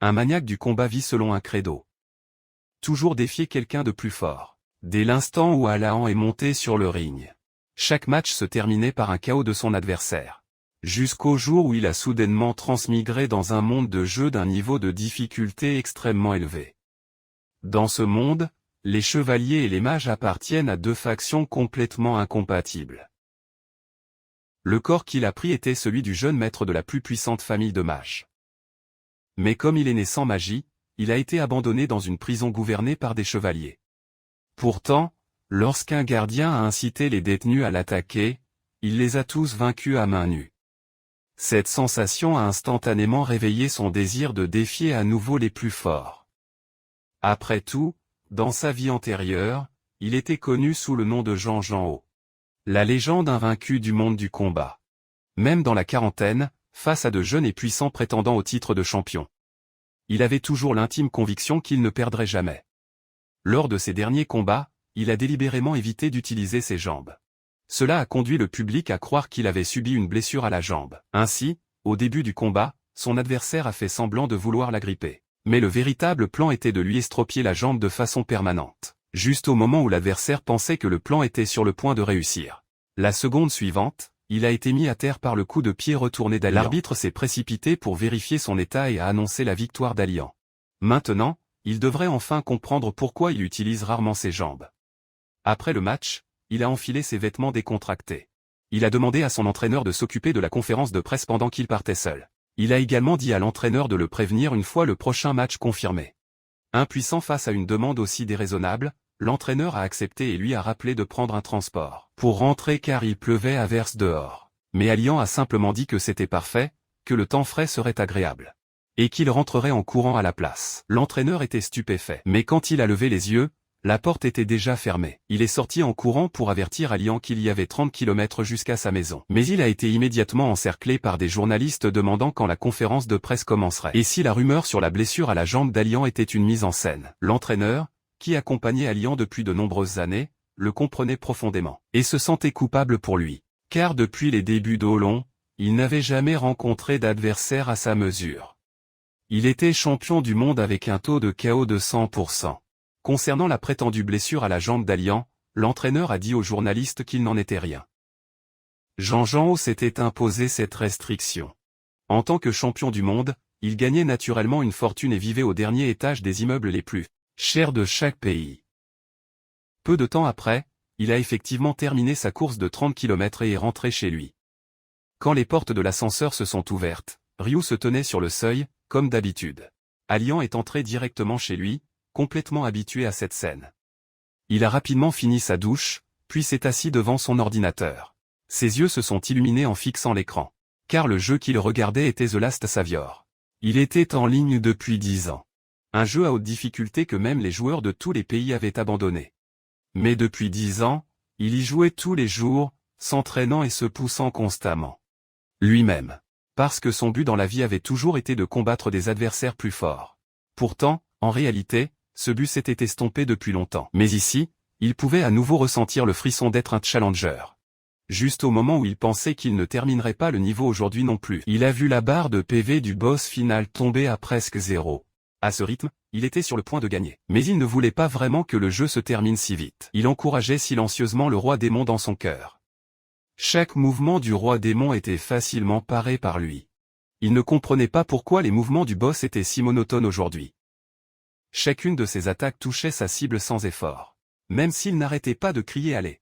Un maniaque du combat vit selon un credo. Toujours défier quelqu'un de plus fort. Dès l'instant où Alain est monté sur le ring, chaque match se terminait par un KO de son adversaire. Jusqu'au jour où il a soudainement transmigré dans un monde de jeu d'un niveau de difficulté extrêmement élevé. Dans ce monde, les chevaliers et les mages appartiennent à deux factions complètement incompatibles. Le corps qu'il a pris était celui du jeune maître de la plus puissante famille de mages. Mais comme il est né sans magie, il a été abandonné dans une prison gouvernée par des chevaliers. Pourtant, lorsqu'un gardien a incité les détenus à l'attaquer, il les a tous vaincus à main nue. Cette sensation a instantanément réveillé son désir de défier à nouveau les plus forts. Après tout, dans sa vie antérieure, il était connu sous le nom de Jean Genhaut. La légende invaincue du monde du combat. Même dans la quarantaine, face à de jeunes et puissants prétendants au titre de champion. Il avait toujours l'intime conviction qu'il ne perdrait jamais. Lors de ses derniers combats, il a délibérément évité d'utiliser ses jambes. Cela a conduit le public à croire qu'il avait subi une blessure à la jambe. Ainsi, au début du combat, son adversaire a fait semblant de vouloir l'agripper. Mais le véritable plan était de lui estropier la jambe de façon permanente. Juste au moment où l'adversaire pensait que le plan était sur le point de réussir. La seconde suivante, il a été mis à terre par le coup de pied retourné d'Alian. L'arbitre s'est précipité pour vérifier son état et a annoncé la victoire d'Alian. Maintenant, il devrait enfin comprendre pourquoi il utilise rarement ses jambes. Après le match, il a enfilé ses vêtements décontractés. Il a demandé à son entraîneur de s'occuper de la conférence de presse pendant qu'il partait seul. Il a également dit à l'entraîneur de le prévenir une fois le prochain match confirmé. Impuissant face à une demande aussi déraisonnable, l'entraîneur a accepté et lui a rappelé de prendre un transport pour rentrer car il pleuvait à verse dehors. Mais Alian a simplement dit que c'était parfait, que le temps frais serait agréable. Et qu'il rentrerait en courant à la place. L'entraîneur était stupéfait. Mais quand il a levé les yeux, la porte était déjà fermée. Il est sorti en courant pour avertir Alian qu'il y avait 30 km jusqu'à sa maison. Mais il a été immédiatement encerclé par des journalistes demandant quand la conférence de presse commencerait. Et si la rumeur sur la blessure à la jambe d'Alian était une mise en scène. L'entraîneur, qui accompagnait Alian depuis de nombreuses années, le comprenait profondément. Et se sentait coupable pour lui. Car depuis les débuts d'Olon, il n'avait jamais rencontré d'adversaire à sa mesure. Il était champion du monde avec un taux de KO de 100%. Concernant la prétendue blessure à la jambe d'Alian, l'entraîneur a dit aux journalistes qu'il n'en était rien. Jean Genhaut s'était imposé cette restriction. En tant que champion du monde, il gagnait naturellement une fortune et vivait au dernier étage des immeubles les plus chers de chaque pays. Peu de temps après, il a effectivement terminé sa course de 30 km et est rentré chez lui. Quand les portes de l'ascenseur se sont ouvertes, Ryu se tenait sur le seuil, comme d'habitude. Alian est entré directement chez lui, complètement habitué à cette scène. Il a rapidement fini sa douche, puis s'est assis devant son ordinateur. Ses yeux se sont illuminés en fixant l'écran. Car le jeu qu'il regardait était The Last Savior. Il était en ligne depuis 10 ans. Un jeu à haute difficulté que même les joueurs de tous les pays avaient abandonné. Mais depuis 10 ans, il y jouait tous les jours, s'entraînant et se poussant constamment. Lui-même. Parce que son but dans la vie avait toujours été de combattre des adversaires plus forts. Pourtant, en réalité, ce but s'était estompé depuis longtemps. Mais ici, il pouvait à nouveau ressentir le frisson d'être un challenger. Juste au moment où il pensait qu'il ne terminerait pas le niveau aujourd'hui non plus. Il a vu la barre de PV du boss final tomber à presque 0. À ce rythme, il était sur le point de gagner. Mais il ne voulait pas vraiment que le jeu se termine si vite. Il encourageait silencieusement le roi démon dans son cœur. Chaque mouvement du roi démon était facilement paré par lui. Il ne comprenait pas pourquoi les mouvements du boss étaient si monotones aujourd'hui. Chacune de ses attaques touchait sa cible sans effort. Même s'il n'arrêtait pas de crier « Allez !».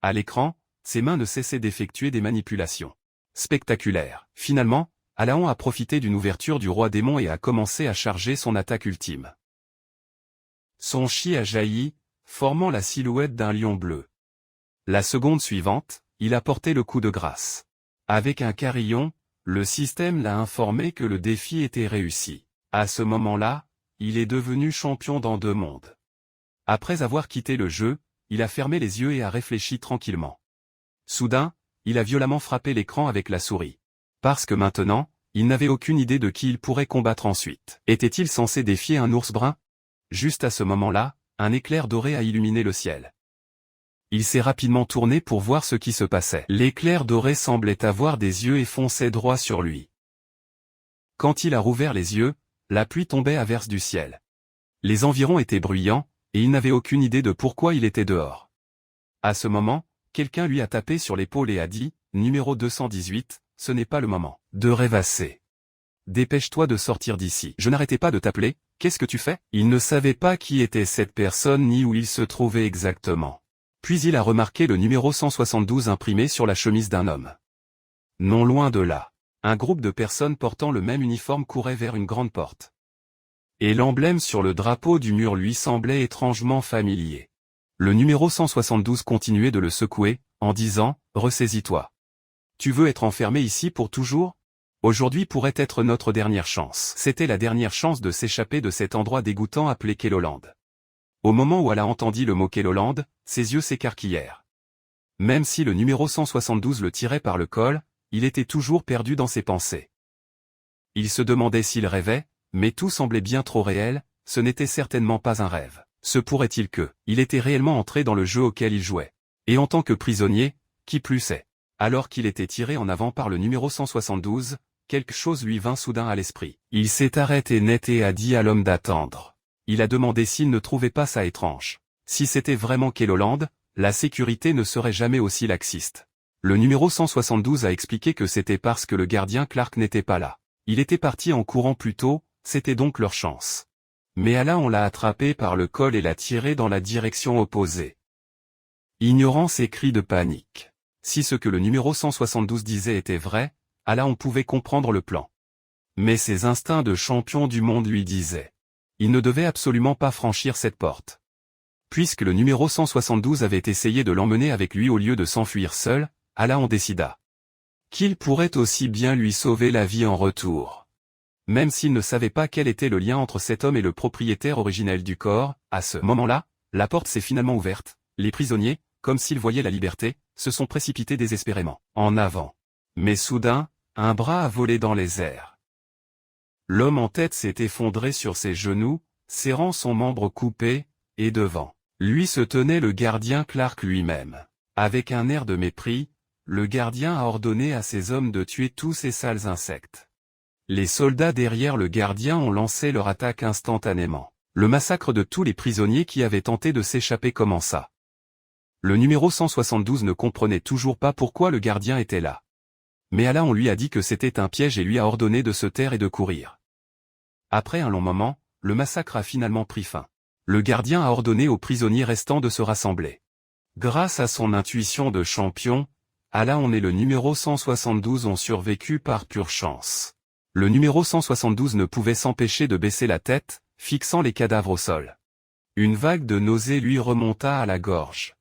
À l'écran, ses mains ne cessaient d'effectuer des manipulations spectaculaires. Finalement, Alaon a profité d'une ouverture du roi démon et a commencé à charger son attaque ultime. Son chi a jailli, formant la silhouette d'un lion bleu. La seconde suivante, il a porté le coup de grâce. Avec un carillon, le système l'a informé que le défi était réussi. À ce moment-là, il est devenu champion dans 2 mondes. Après avoir quitté le jeu, il a fermé les yeux et a réfléchi tranquillement. Soudain, il a violemment frappé l'écran avec la souris. Parce que maintenant, il n'avait aucune idée de qui il pourrait combattre ensuite. Était-il censé défier un ours brun? Juste à ce moment-là, un éclair doré a illuminé le ciel. Il s'est rapidement tourné pour voir ce qui se passait. L'éclair doré semblait avoir des yeux et fonçait droit sur lui. Quand il a rouvert les yeux, La pluie tombait à verse du ciel. Les environs étaient bruyants, et il n'avait aucune idée de pourquoi il était dehors. À ce moment, quelqu'un lui a tapé sur l'épaule et a dit « Numéro 218, ce n'est pas le moment de rêvasser. Dépêche-toi de sortir d'ici. » Je n'arrêtais pas de t'appeler, qu'est-ce que tu fais? Il ne savait pas qui était cette personne ni où il se trouvait exactement. Puis il a remarqué le numéro 172 imprimé sur la chemise d'un homme. Non loin de là, un groupe de personnes portant le même uniforme courait vers une grande porte. Et l'emblème sur le drapeau du mur lui semblait étrangement familier. Le numéro 172 continuait de le secouer, en disant « Ressaisis-toi. Tu veux être enfermé ici pour toujours? Aujourd'hui pourrait être notre dernière chance. » C'était la dernière chance de s'échapper de cet endroit dégoûtant appelé Kelloland. Au moment où elle a entendu le mot Kelloland, ses yeux s'écarquillèrent. Même si le numéro 172 le tirait par le col, il était toujours perdu dans ses pensées. Il se demandait s'il rêvait, mais tout semblait bien trop réel, ce n'était certainement pas un rêve. Se pourrait-il que, il était réellement entré dans le jeu auquel il jouait. Et en tant que prisonnier, qui plus est. Alors qu'il était tiré en avant par le numéro 172, quelque chose lui vint soudain à l'esprit. Il s'est arrêté net et a dit à l'homme d'attendre. Il a demandé s'il ne trouvait pas ça étrange. Si c'était vraiment Kelloland, la sécurité ne serait jamais aussi laxiste. Le numéro 172 a expliqué que c'était parce que le gardien Clark n'était pas là. Il était parti en courant plus tôt, c'était donc leur chance. Mais là on l'a attrapé par le col et l'a tiré dans la direction opposée. Ignorant ses cris de panique. Si ce que le numéro 172 disait était vrai, là on pouvait comprendre le plan. Mais ses instincts de champion du monde lui disaient. Il ne devait absolument pas franchir cette porte. Puisque le numéro 172 avait essayé de l'emmener avec lui au lieu de s'enfuir seul, là on décida qu'il pourrait aussi bien lui sauver la vie en retour. Même s'il ne savait pas quel était le lien entre cet homme et le propriétaire originel du corps, à ce moment-là, la porte s'est finalement ouverte. Les prisonniers, comme s'ils voyaient la liberté, se sont précipités désespérément en avant. Mais soudain, un bras a volé dans les airs. L'homme en tête s'est effondré sur ses genoux, serrant son membre coupé, et devant lui se tenait le gardien Clark lui-même. Avec un air de mépris, le gardien a ordonné à ses hommes de tuer tous ces sales insectes. Les soldats derrière le gardien ont lancé leur attaque instantanément. Le massacre de tous les prisonniers qui avaient tenté de s'échapper commença. Le numéro 172 ne comprenait toujours pas pourquoi le gardien était là. Mais là on lui a dit que c'était un piège et lui a ordonné de se taire et de courir. Après un long moment, le massacre a finalement pris fin. Le gardien a ordonné aux prisonniers restants de se rassembler. Grâce à son intuition de champion, là on et le numéro 172 ont survécu par pure chance. Le numéro 172 ne pouvait s'empêcher de baisser la tête, fixant les cadavres au sol. Une vague de nausée lui remonta à la gorge.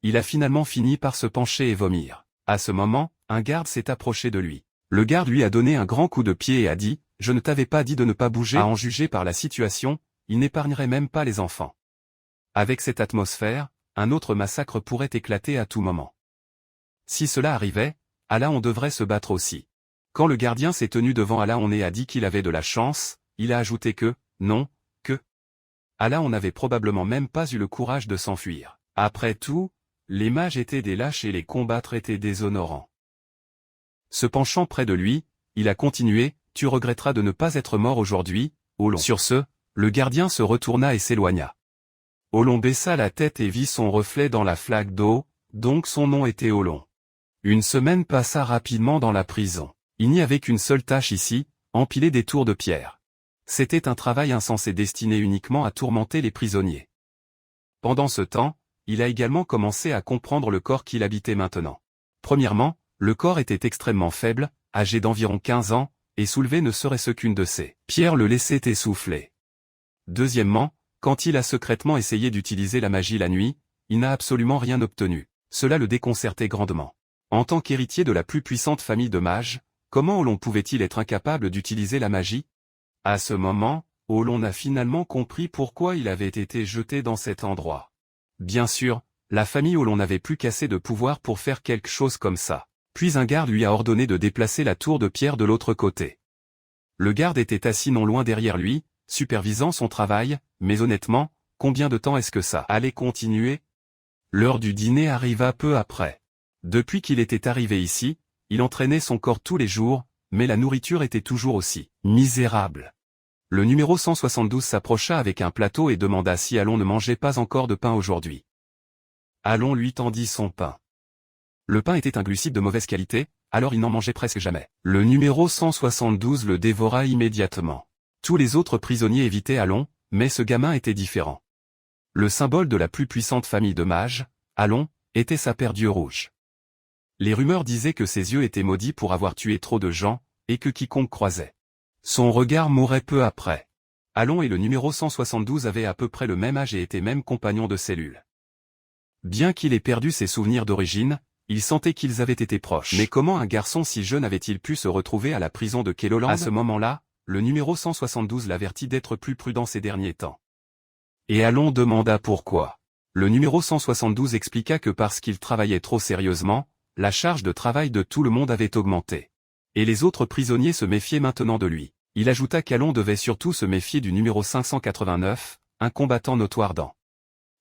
Il a finalement fini par se pencher et vomir. À ce moment, un garde s'est approché de lui. Le garde lui a donné un grand coup de pied et a dit « Je ne t'avais pas dit de ne pas bouger ». À en juger par la situation, il n'épargnerait même pas les enfants. Avec cette atmosphère, un autre massacre pourrait éclater à tout moment. Si cela arrivait, là on devrait se battre aussi. Quand le gardien s'est tenu devant là on a dit qu'il avait de la chance, il a ajouté que, non, que là on n'avait probablement même pas eu le courage de s'enfuir. Après tout, les mages étaient des lâches et les combattre étaient déshonorants. Se penchant près de lui, il a continué, « Tu regretteras de ne pas être mort aujourd'hui, Olon. » Sur ce, le gardien se retourna et s'éloigna. Olon baissa la tête et vit son reflet dans la flaque d'eau, donc son nom était Olon. Une semaine passa rapidement dans la prison. Il n'y avait qu'une seule tâche ici, empiler des tours de pierre. C'était un travail insensé destiné uniquement à tourmenter les prisonniers. Pendant ce temps, il a également commencé à comprendre le corps qu'il habitait maintenant. Premièrement, le corps était extrêmement faible, âgé d'environ 15 ans, et soulever ne serait-ce qu'une de ses pierres le laissait essouffler. Deuxièmement, quand il a secrètement essayé d'utiliser la magie la nuit, il n'a absolument rien obtenu. Cela le déconcertait grandement. En tant qu'héritier de la plus puissante famille de mages, comment Olon pouvait-il être incapable d'utiliser la magie? À ce moment, Olon a finalement compris pourquoi il avait été jeté dans cet endroit. Bien sûr, la famille Olon n'avait plus qu'assez de pouvoir pour faire quelque chose comme ça. Puis un garde lui a ordonné de déplacer la tour de pierre de l'autre côté. Le garde était assis non loin derrière lui, supervisant son travail, mais honnêtement, combien de temps est-ce que ça allait continuer? L'heure du dîner arriva peu après. Depuis qu'il était arrivé ici, il entraînait son corps tous les jours, mais la nourriture était toujours aussi misérable. Le numéro 172 s'approcha avec un plateau et demanda si Alon ne mangeait pas encore de pain aujourd'hui. Alon lui tendit son pain. Le pain était un glucide de mauvaise qualité, alors il n'en mangeait presque jamais. Le numéro 172 le dévora immédiatement. Tous les autres prisonniers évitaient Alon, mais ce gamin était différent. Le symbole de la plus puissante famille de mages, Alon, était sa paire d'yeux rouges. Les rumeurs disaient que ses yeux étaient maudits pour avoir tué trop de gens, et que quiconque croisait son regard mourrait peu après. Alon et le numéro 172 avaient à peu près le même âge et étaient même compagnons de cellule. Bien qu'il ait perdu ses souvenirs d'origine, il sentait qu'ils avaient été proches. Mais comment un garçon si jeune avait-il pu se retrouver à la prison de Kelloland? À ce moment-là, le numéro 172 l'avertit d'être plus prudent ces derniers temps. Et Alon demanda pourquoi. Le numéro 172 expliqua que parce qu'il travaillait trop sérieusement, la charge de travail de tout le monde avait augmenté. Et les autres prisonniers se méfiaient maintenant de lui. Il ajouta qu'Alon devait surtout se méfier du numéro 589, un combattant notoire dans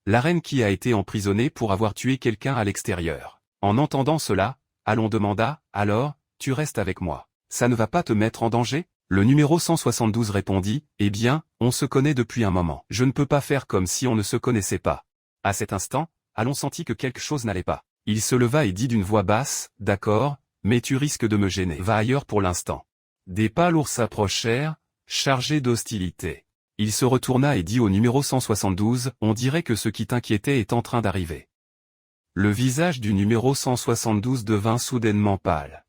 l'arène qui a été emprisonné pour avoir tué quelqu'un à l'extérieur. En entendant cela, Alon demanda, « Alors, tu restes avec moi. Ça ne va pas te mettre en danger ?» Le numéro 172 répondit, « Eh bien, on se connaît depuis un moment. Je ne peux pas faire comme si on ne se connaissait pas. » À cet instant, Alon sentit que quelque chose n'allait pas. Il se leva et dit d'une voix basse, « D'accord, mais tu risques de me gêner. Va ailleurs pour l'instant. » Des pas lourds s'approchèrent, chargés d'hostilité. Il se retourna et dit au numéro 172, « On dirait que ce qui t'inquiétait est en train d'arriver. » Le visage du numéro 172 devint soudainement pâle.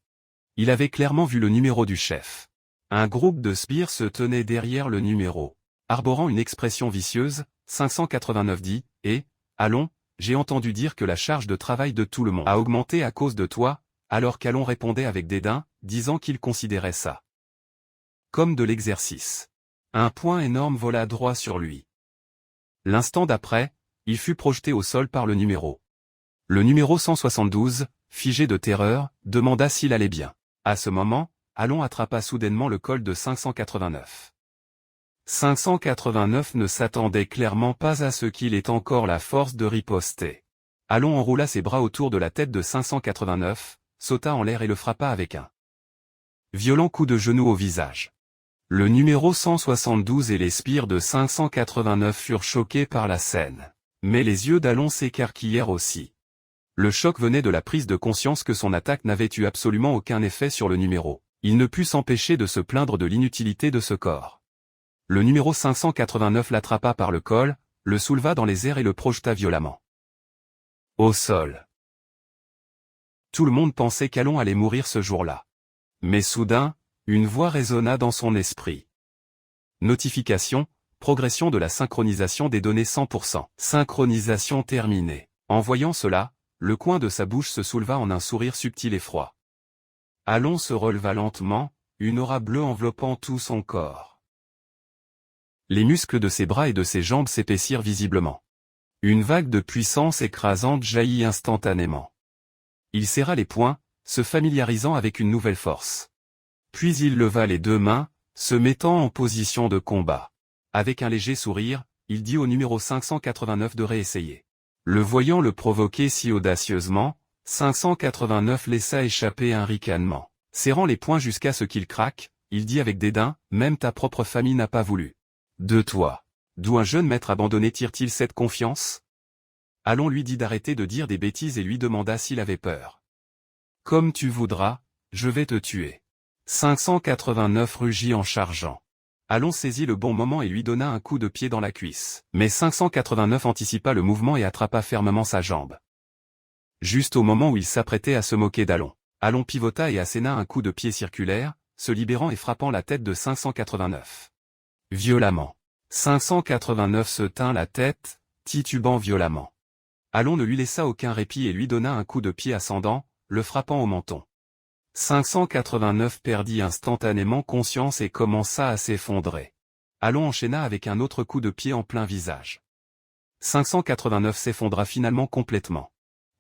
Il avait clairement vu le numéro du chef. Un groupe de sbires se tenait derrière le numéro. Arborant une expression vicieuse, 589 dit, « Eh, Alon, j'ai entendu dire que la charge de travail de tout le monde a augmenté à cause de toi, » alors qu'Alon répondait avec dédain, disant qu'il considérait ça comme de l'exercice. Un poing énorme vola droit sur lui. L'instant d'après, il fut projeté au sol par le numéro. Le numéro 172, figé de terreur, demanda s'il allait bien. À ce moment, Alon attrapa soudainement le col de 589. 589 ne s'attendait clairement pas à ce qu'il ait encore la force de riposter. Alon enroula ses bras autour de la tête de 589, sauta en l'air et le frappa avec un violent coup de genou au visage. Le numéro 172 et les sbires de 589 furent choqués par la scène. Mais les yeux d'Alon s'écarquillèrent aussi. Le choc venait de la prise de conscience que son attaque n'avait eu absolument aucun effet sur le numéro. Il ne put s'empêcher de se plaindre de l'inutilité de ce corps. Le numéro 589 l'attrapa par le col, le souleva dans les airs et le projeta violemment au sol. Tout le monde pensait qu'Alon allait mourir ce jour-là. Mais soudain, une voix résonna dans son esprit. Notification, progression de la synchronisation des données 100%. Synchronisation terminée. En voyant cela, le coin de sa bouche se souleva en un sourire subtil et froid. Alon se releva lentement, une aura bleue enveloppant tout son corps. Les muscles de ses bras et de ses jambes s'épaissirent visiblement. Une vague de puissance écrasante jaillit instantanément. Il serra les poings, se familiarisant avec une nouvelle force. Puis il leva les deux mains, se mettant en position de combat. Avec un léger sourire, il dit au numéro 589 de réessayer. Le voyant le provoquer si audacieusement, 589 laissa échapper un ricanement. Serrant les poings jusqu'à ce qu'il craque, il dit avec dédain, « Même ta propre famille n'a pas voulu de toi. D'où un jeune maître abandonné tire-t-il cette confiance ?» Alon lui dit d'arrêter de dire des bêtises et lui demanda s'il avait peur. « Comme tu voudras, je vais te tuer. » 589 rugit en chargeant. Alon saisit le bon moment et lui donna un coup de pied dans la cuisse. Mais 589 anticipa le mouvement et attrapa fermement sa jambe. Juste au moment où il s'apprêtait à se moquer d'Alon, Alon pivota et asséna un coup de pied circulaire, se libérant et frappant la tête de 589. Violemment. 589 se tint la tête, titubant violemment. Alon ne lui laissa aucun répit et lui donna un coup de pied ascendant, le frappant au menton. 589 perdit instantanément conscience et commença à s'effondrer. Alon enchaîna avec un autre coup de pied en plein visage. 589 s'effondra finalement complètement.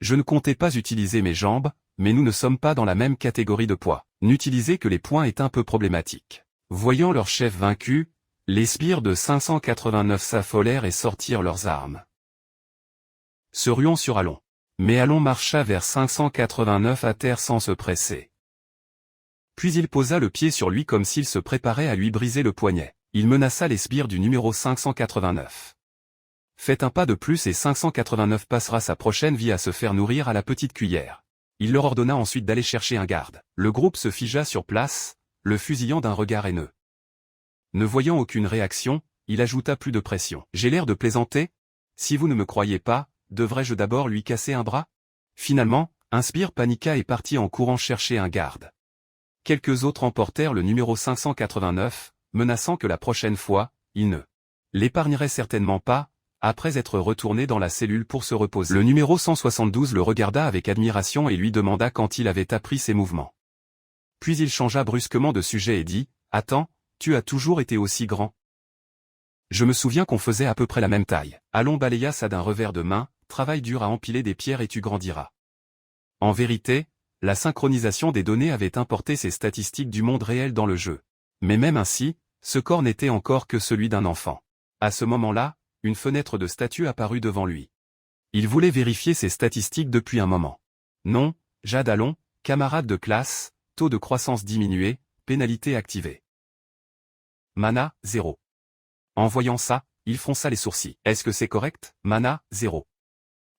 Je ne comptais pas utiliser mes jambes, mais nous ne sommes pas dans la même catégorie de poids. N'utiliser que les poings est un peu problématique. Voyant leur chef vaincu, les sbires de 589 s'affolèrent et sortirent leurs armes. Se ruant sur Alon. Mais Alon marcha vers 589 à terre sans se presser. Puis il posa le pied sur lui comme s'il se préparait à lui briser le poignet. Il menaça les sbires du numéro 589. Faites un pas de plus et 589 passera sa prochaine vie à se faire nourrir à la petite cuillère. Il leur ordonna ensuite d'aller chercher un garde. Le groupe se figea sur place, le fusillant d'un regard haineux. Ne voyant aucune réaction, il ajouta plus de pression. J'ai l'air de plaisanter? Si vous ne me croyez pas, devrais-je d'abord lui casser un bras? Finalement, un sbire paniqua et partit en courant chercher un garde. Quelques autres emportèrent le numéro 589, menaçant que la prochaine fois, il ne l'épargnerait certainement pas, après être retourné dans la cellule pour se reposer. Le numéro 172 le regarda avec admiration et lui demanda quand il avait appris ses mouvements. Puis il changea brusquement de sujet et dit, « Attends, tu as toujours été aussi grand. Je me souviens qu'on faisait à peu près la même taille. » Alon balaya ça d'un revers de main, « Travaille dur à empiler des pierres et tu grandiras. » En vérité, la synchronisation des données avait importé ces statistiques du monde réel dans le jeu. Mais même ainsi, ce corps n'était encore que celui d'un enfant. À ce moment-là, une fenêtre de statut apparut devant lui. Il voulait vérifier ses statistiques depuis un moment. Nom, Jade Alon, camarade de classe, taux de croissance diminué, pénalité activée. Mana, 0. En voyant ça, il fronça les sourcils. Est-ce que c'est correct? Mana, 0.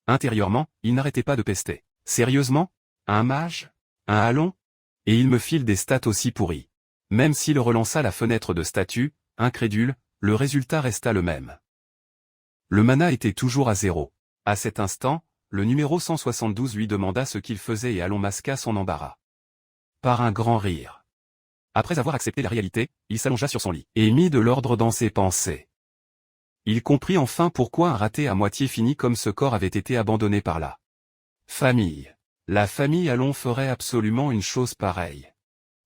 Intérieurement, il n'arrêtait pas de pester. Sérieusement? Un mage? Un Alon? Et il me file des stats aussi pourris. Même s'il relança la fenêtre de statut, incrédule, le résultat resta le même. Le mana était toujours à 0. À cet instant, le numéro 172 lui demanda ce qu'il faisait et Alon masqua son embarras. Par un grand rire. Après avoir accepté la réalité, il s'allongea sur son lit et mit de l'ordre dans ses pensées. Il comprit enfin pourquoi un raté à moitié fini comme ce corps avait été abandonné par la famille. La famille Alon ferait absolument une chose pareille.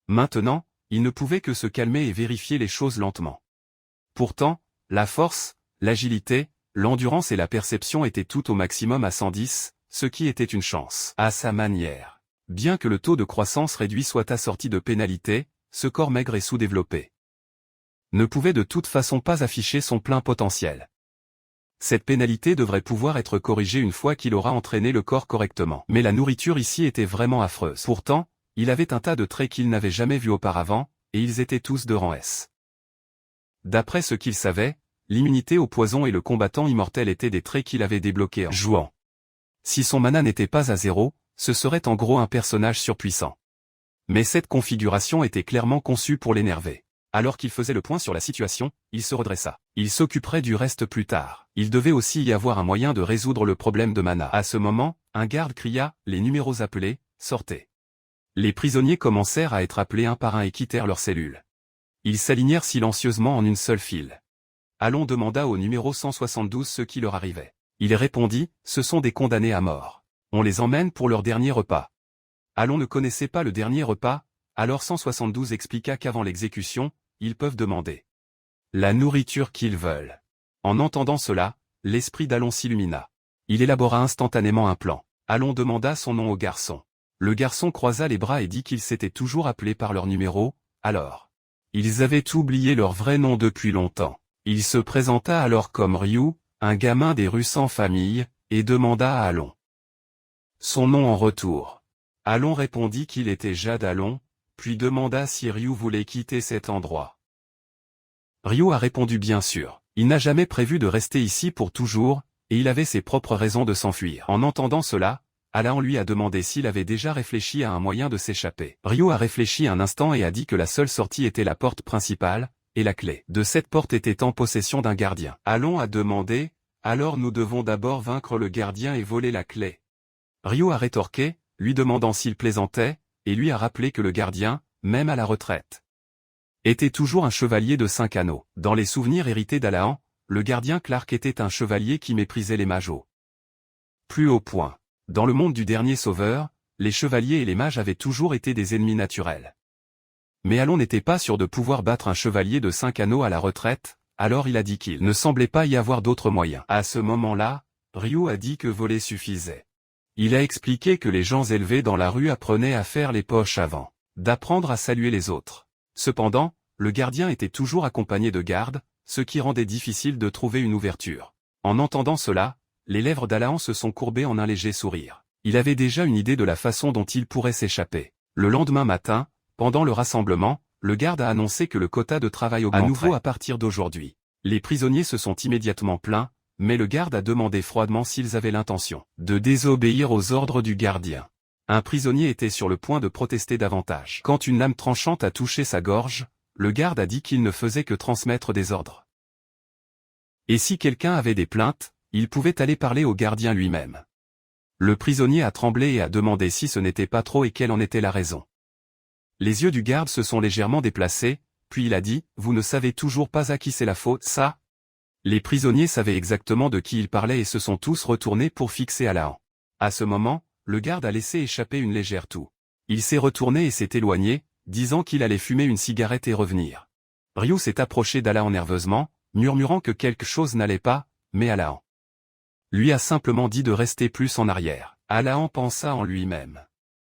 Maintenant, il ne pouvait que se calmer et vérifier les choses lentement. Pourtant, la force, l'agilité, l'endurance et la perception étaient tout au maximum à 110, ce qui était une chance. À sa manière. Bien que le taux de croissance réduit soit assorti de pénalités, ce corps maigre et sous-développé ne pouvait de toute façon pas afficher son plein potentiel. Cette pénalité devrait pouvoir être corrigée une fois qu'il aura entraîné le corps correctement. Mais la nourriture ici était vraiment affreuse. Pourtant, il avait un tas de traits qu'il n'avait jamais vus auparavant, et ils étaient tous de rang S. D'après ce qu'il savait, l'immunité au poison et le combattant immortel étaient des traits qu'il avait débloqués en jouant. Si son mana n'était pas à 0, ce serait en gros un personnage surpuissant. Mais cette configuration était clairement conçue pour l'énerver. Alors qu'il faisait le point sur la situation, il se redressa. Il s'occuperait du reste plus tard. Il devait aussi y avoir un moyen de résoudre le problème de mana. À ce moment, un garde cria, les numéros appelés, sortez. Les prisonniers commencèrent à être appelés un par un et quittèrent leurs cellules. Ils s'alignèrent silencieusement en une seule file. Alon demanda au numéro 172 ce qui leur arrivait. Il répondit, ce sont des condamnés à mort. On les emmène pour leur dernier repas. Alon ne connaissait pas le dernier repas, alors 172 expliqua qu'avant l'exécution, ils peuvent demander la nourriture qu'ils veulent. En entendant cela, l'esprit d'Alon s'illumina. Il élabora instantanément un plan. Alon demanda son nom au garçon. Le garçon croisa les bras et dit qu'ils s'étaient toujours appelés par leur numéro, alors. Ils avaient oublié leur vrai nom depuis longtemps. Il se présenta alors comme Ryu, un gamin des rues sans famille, et demanda à Alon son nom en retour. Alon répondit qu'il était Jade Alon, puis demanda si Ryu voulait quitter cet endroit. Ryu a répondu bien sûr. Il n'a jamais prévu de rester ici pour toujours, et il avait ses propres raisons de s'enfuir. En entendant cela, Alon lui a demandé s'il avait déjà réfléchi à un moyen de s'échapper. Ryu a réfléchi un instant et a dit que la seule sortie était la porte principale, et la clé de cette porte était en possession d'un gardien. Alon a demandé, alors nous devons d'abord vaincre le gardien et voler la clé. Ryu a rétorqué, lui demandant s'il plaisantait, et lui a rappelé que le gardien, même à la retraite, était toujours un chevalier de 5 anneaux. Dans les souvenirs hérités d'Alahan, le gardien Clark était un chevalier qui méprisait les mages au plus haut point. Dans le monde du dernier sauveur, les chevaliers et les mages avaient toujours été des ennemis naturels. Mais Alon n'était pas sûr de pouvoir battre un chevalier de 5 anneaux à la retraite, alors il a dit qu'il ne semblait pas y avoir d'autres moyens. À ce moment-là, Ryu a dit que voler suffisait. Il a expliqué que les gens élevés dans la rue apprenaient à faire les poches avant d'apprendre à saluer les autres. Cependant, le gardien était toujours accompagné de gardes, ce qui rendait difficile de trouver une ouverture. En entendant cela, les lèvres d'Alahan se sont courbées en un léger sourire. Il avait déjà une idée de la façon dont il pourrait s'échapper. Le lendemain matin, pendant le rassemblement, le garde a annoncé que le quota de travail augmenterait. À nouveau à partir d'aujourd'hui. Les prisonniers se sont immédiatement plaints, mais le garde a demandé froidement s'ils avaient l'intention de désobéir aux ordres du gardien. Un prisonnier était sur le point de protester davantage. Quand une lame tranchante a touché sa gorge, le garde a dit qu'il ne faisait que transmettre des ordres. Et si quelqu'un avait des plaintes, il pouvait aller parler au gardien lui-même. Le prisonnier a tremblé et a demandé si ce n'était pas trop et quelle en était la raison. Les yeux du garde se sont légèrement déplacés, puis il a dit « Vous ne savez toujours pas à qui c'est la faute, ça ?» Les prisonniers savaient exactement de qui il parlait et se sont tous retournés pour fixer Alain. À ce moment, le garde a laissé échapper une légère toux. Il s'est retourné et s'est éloigné, disant qu'il allait fumer une cigarette et revenir. Ryu s'est approché d'Alain nerveusement, murmurant que quelque chose n'allait pas, mais Alain lui a simplement dit de rester plus en arrière. Alain pensa en lui-même.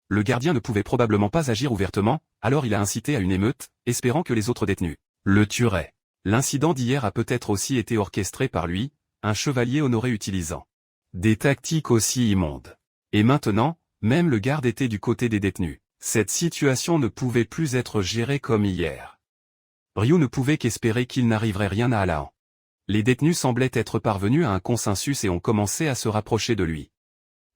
Le gardien ne pouvait probablement pas agir ouvertement, alors il a incité à une émeute, espérant que les autres détenus le tueraient. L'incident d'hier a peut-être aussi été orchestré par lui, un chevalier honoré utilisant des tactiques aussi immondes. Et maintenant, même le garde était du côté des détenus. Cette situation ne pouvait plus être gérée comme hier. Ryu ne pouvait qu'espérer qu'il n'arriverait rien à Alain. Les détenus semblaient être parvenus à un consensus et ont commencé à se rapprocher de lui.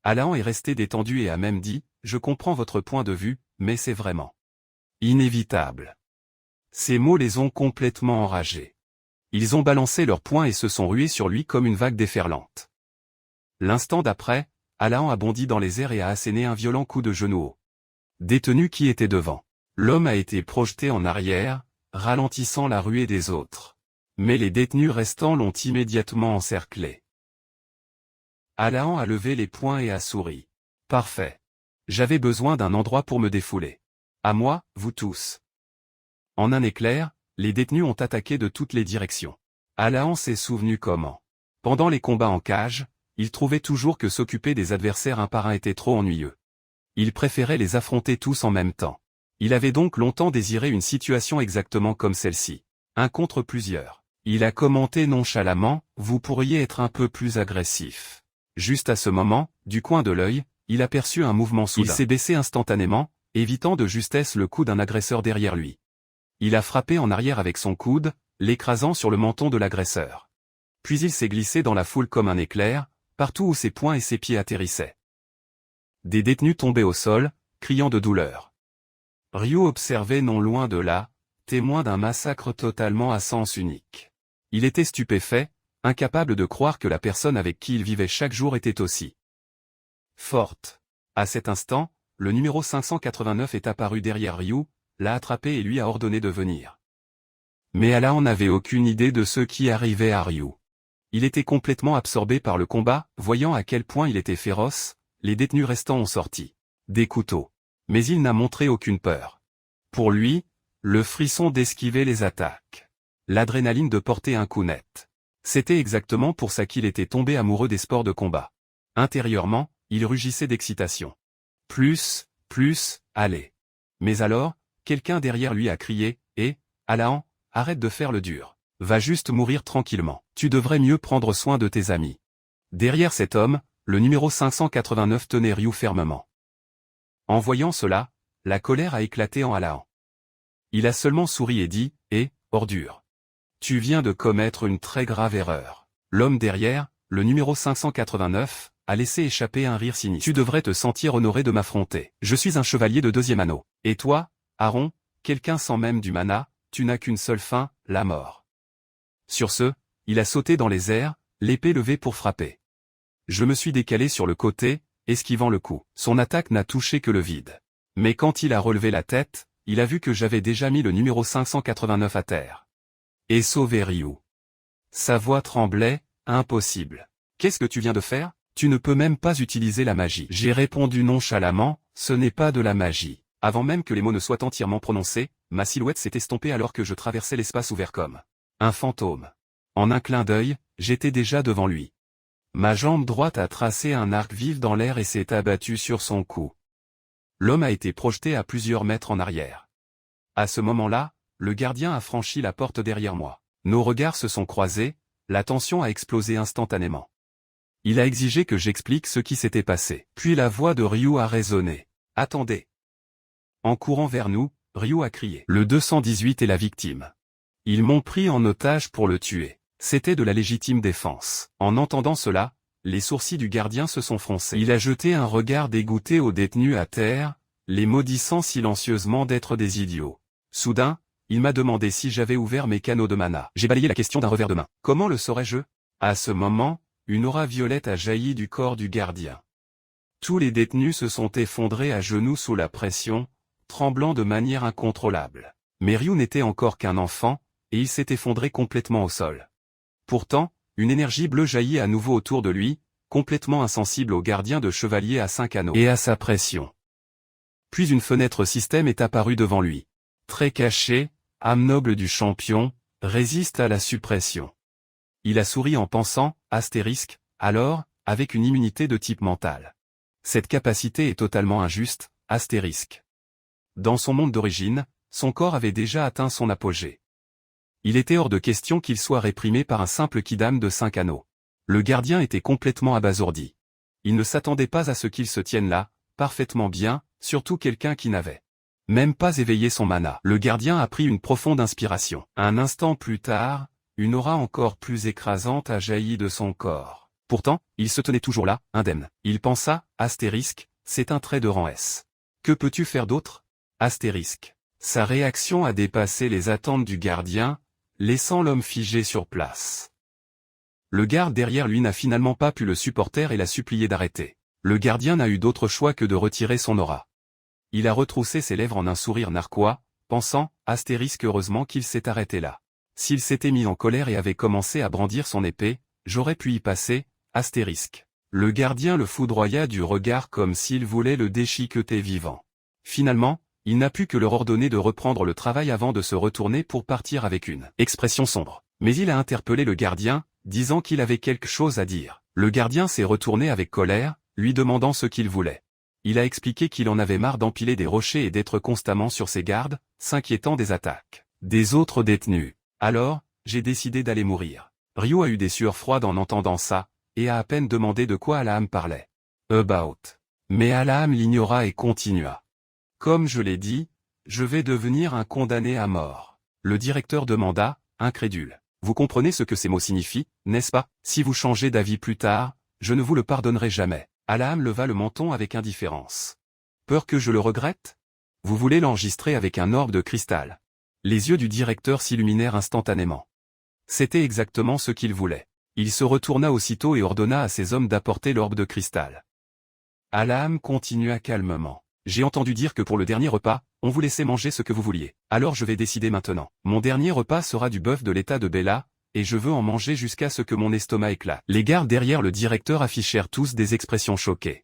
Alain est resté détendu et a même dit « Je comprends votre point de vue, mais c'est vraiment inévitable. » Ces mots les ont complètement enragés. Ils ont balancé leurs poings et se sont rués sur lui comme une vague déferlante. L'instant d'après, Alain a bondi dans les airs et a asséné un violent coup de genou au détenu qui était devant. L'homme a été projeté en arrière, ralentissant la ruée des autres. Mais les détenus restants l'ont immédiatement encerclé. Alain a levé les poings et a souri. « Parfait. J'avais besoin d'un endroit pour me défouler. À moi, vous tous. » En un éclair, les détenus ont attaqué de toutes les directions. Alain s'est souvenu comment, pendant les combats en cage, il trouvait toujours que s'occuper des adversaires un par un était trop ennuyeux. Il préférait les affronter tous en même temps. Il avait donc longtemps désiré une situation exactement comme celle-ci. Un contre plusieurs. Il a commenté nonchalamment, « Vous pourriez être un peu plus agressif. » Juste à ce moment, du coin de l'œil, il aperçut un mouvement soudain. Il s'est baissé instantanément, évitant de justesse le coup d'un agresseur derrière lui. Il a frappé en arrière avec son coude, l'écrasant sur le menton de l'agresseur. Puis il s'est glissé dans la foule comme un éclair, partout où ses poings et ses pieds atterrissaient. Des détenus tombaient au sol, criant de douleur. Ryu observait non loin de là, témoin d'un massacre totalement à sens unique. Il était stupéfait, incapable de croire que la personne avec qui il vivait chaque jour était aussi forte. À cet instant, le numéro 589 est apparu derrière Ryu, l'a attrapé et lui a ordonné de venir. Mais Alain n'avait aucune idée de ce qui arrivait à Ryu. Il était complètement absorbé par le combat, voyant à quel point il était féroce, les détenus restants ont sorti des couteaux. Mais il n'a montré aucune peur. Pour lui, le frisson d'esquiver les attaques. L'adrénaline de porter un coup net. C'était exactement pour ça qu'il était tombé amoureux des sports de combat. Intérieurement, il rugissait d'excitation. Plus, allez. Mais alors, quelqu'un derrière lui a crié, « Eh, Alain, arrête de faire le dur. Va juste mourir tranquillement. Tu devrais mieux prendre soin de tes amis. » Derrière cet homme, le numéro 589 tenait Ryu fermement. En voyant cela, la colère a éclaté en Alain. Il a seulement souri et dit, « Eh, ordure. Tu viens de commettre une très grave erreur. » L'homme derrière, le numéro 589, a laissé échapper un rire sinistre. « Tu devrais te sentir honoré de m'affronter. Je suis un chevalier de 2e anneau. Et toi, Aaron, quelqu'un sans même du mana, tu n'as qu'une seule fin, la mort. » Sur ce, il a sauté dans les airs, l'épée levée pour frapper. Je me suis décalé sur le côté, esquivant le coup. Son attaque n'a touché que le vide. Mais quand il a relevé la tête, il a vu que j'avais déjà mis le numéro 589 à terre. Et sauvé Ryu. Sa voix tremblait, impossible. Qu'est-ce que tu viens de faire? Tu ne peux même pas utiliser la magie. J'ai répondu nonchalamment, ce n'est pas de la magie. Avant même que les mots ne soient entièrement prononcés, ma silhouette s'est estompée alors que je traversais l'espace ouvert comme un fantôme. En un clin d'œil, j'étais déjà devant lui. Ma jambe droite a tracé un arc vif dans l'air et s'est abattue sur son cou. L'homme a été projeté à plusieurs mètres en arrière. À ce moment-là, le gardien a franchi la porte derrière moi. Nos regards se sont croisés, la tension a explosé instantanément. Il a exigé que j'explique ce qui s'était passé. Puis la voix de Ryu a résonné. « Attendez !» En courant vers nous, Ryu a crié. Le 218 est la victime. Ils m'ont pris en otage pour le tuer. C'était de la légitime défense. En entendant cela, les sourcils du gardien se sont froncés. Il a jeté un regard dégoûté aux détenus à terre, les maudissant silencieusement d'être des idiots. Soudain, il m'a demandé si j'avais ouvert mes canaux de mana. J'ai balayé la question d'un revers de main. Comment le saurais-je? À ce moment, une aura violette a jailli du corps du gardien. Tous les détenus se sont effondrés à genoux sous la pression, tremblant de manière incontrôlable. Mais Ryu n'était encore qu'un enfant, et il s'est effondré complètement au sol. Pourtant, une énergie bleue jaillit à nouveau autour de lui, complètement insensible au gardien de chevalier à 5 anneaux et à sa pression. Puis une fenêtre système est apparue devant lui. Très cachée, âme noble du champion, résiste à la suppression. Il a souri en pensant, astérisque, alors, avec une immunité de type mental. Cette capacité est totalement injuste, astérisque. Dans son monde d'origine, son corps avait déjà atteint son apogée. Il était hors de question qu'il soit réprimé par un simple kidam de 5 anneaux. Le gardien était complètement abasourdi. Il ne s'attendait pas à ce qu'il se tienne là, parfaitement bien, surtout quelqu'un qui n'avait même pas éveillé son mana. Le gardien a pris une profonde inspiration. Un instant plus tard, une aura encore plus écrasante a jailli de son corps. Pourtant, il se tenait toujours là, indemne. Il pensa, astérisque, c'est un trait de rang S. Que peux-tu faire d'autre? Astérisque. Sa réaction a dépassé les attentes du gardien, laissant l'homme figé sur place. Le garde derrière lui n'a finalement pas pu le supporter et l'a supplié d'arrêter. Le gardien n'a eu d'autre choix que de retirer son aura. Il a retroussé ses lèvres en un sourire narquois, pensant, astérisque heureusement qu'il s'est arrêté là. S'il s'était mis en colère et avait commencé à brandir son épée, j'aurais pu y passer, astérisque. Le gardien le foudroya du regard comme s'il voulait le déchiqueter vivant. Finalement, il n'a pu que leur ordonner de reprendre le travail avant de se retourner pour partir avec une expression sombre. Mais il a interpellé le gardien, disant qu'il avait quelque chose à dire. Le gardien s'est retourné avec colère, lui demandant ce qu'il voulait. Il a expliqué qu'il en avait marre d'empiler des rochers et d'être constamment sur ses gardes, s'inquiétant des attaques des autres détenus. Alors, j'ai décidé d'aller mourir. Ryu a eu des sueurs froides en entendant ça, et a à peine demandé de quoi Alaham parlait. About. Mais Alaham l'ignora et continua. Comme je l'ai dit, je vais devenir un condamné à mort. Le directeur demanda, incrédule. Vous comprenez ce que ces mots signifient, n'est-ce pas? Si vous changez d'avis plus tard, je ne vous le pardonnerai jamais. Alaham leva le menton avec indifférence. Peur que je le regrette? Vous voulez l'enregistrer avec un orbe de cristal. Les yeux du directeur s'illuminèrent instantanément. C'était exactement ce qu'il voulait. Il se retourna aussitôt et ordonna à ses hommes d'apporter l'orbe de cristal. Alaham continua calmement. J'ai entendu dire que pour le dernier repas, on vous laissait manger ce que vous vouliez. Alors je vais décider maintenant. Mon dernier repas sera du bœuf de l'état de Bella, et je veux en manger jusqu'à ce que mon estomac éclate. Les gardes derrière le directeur affichèrent tous des expressions choquées.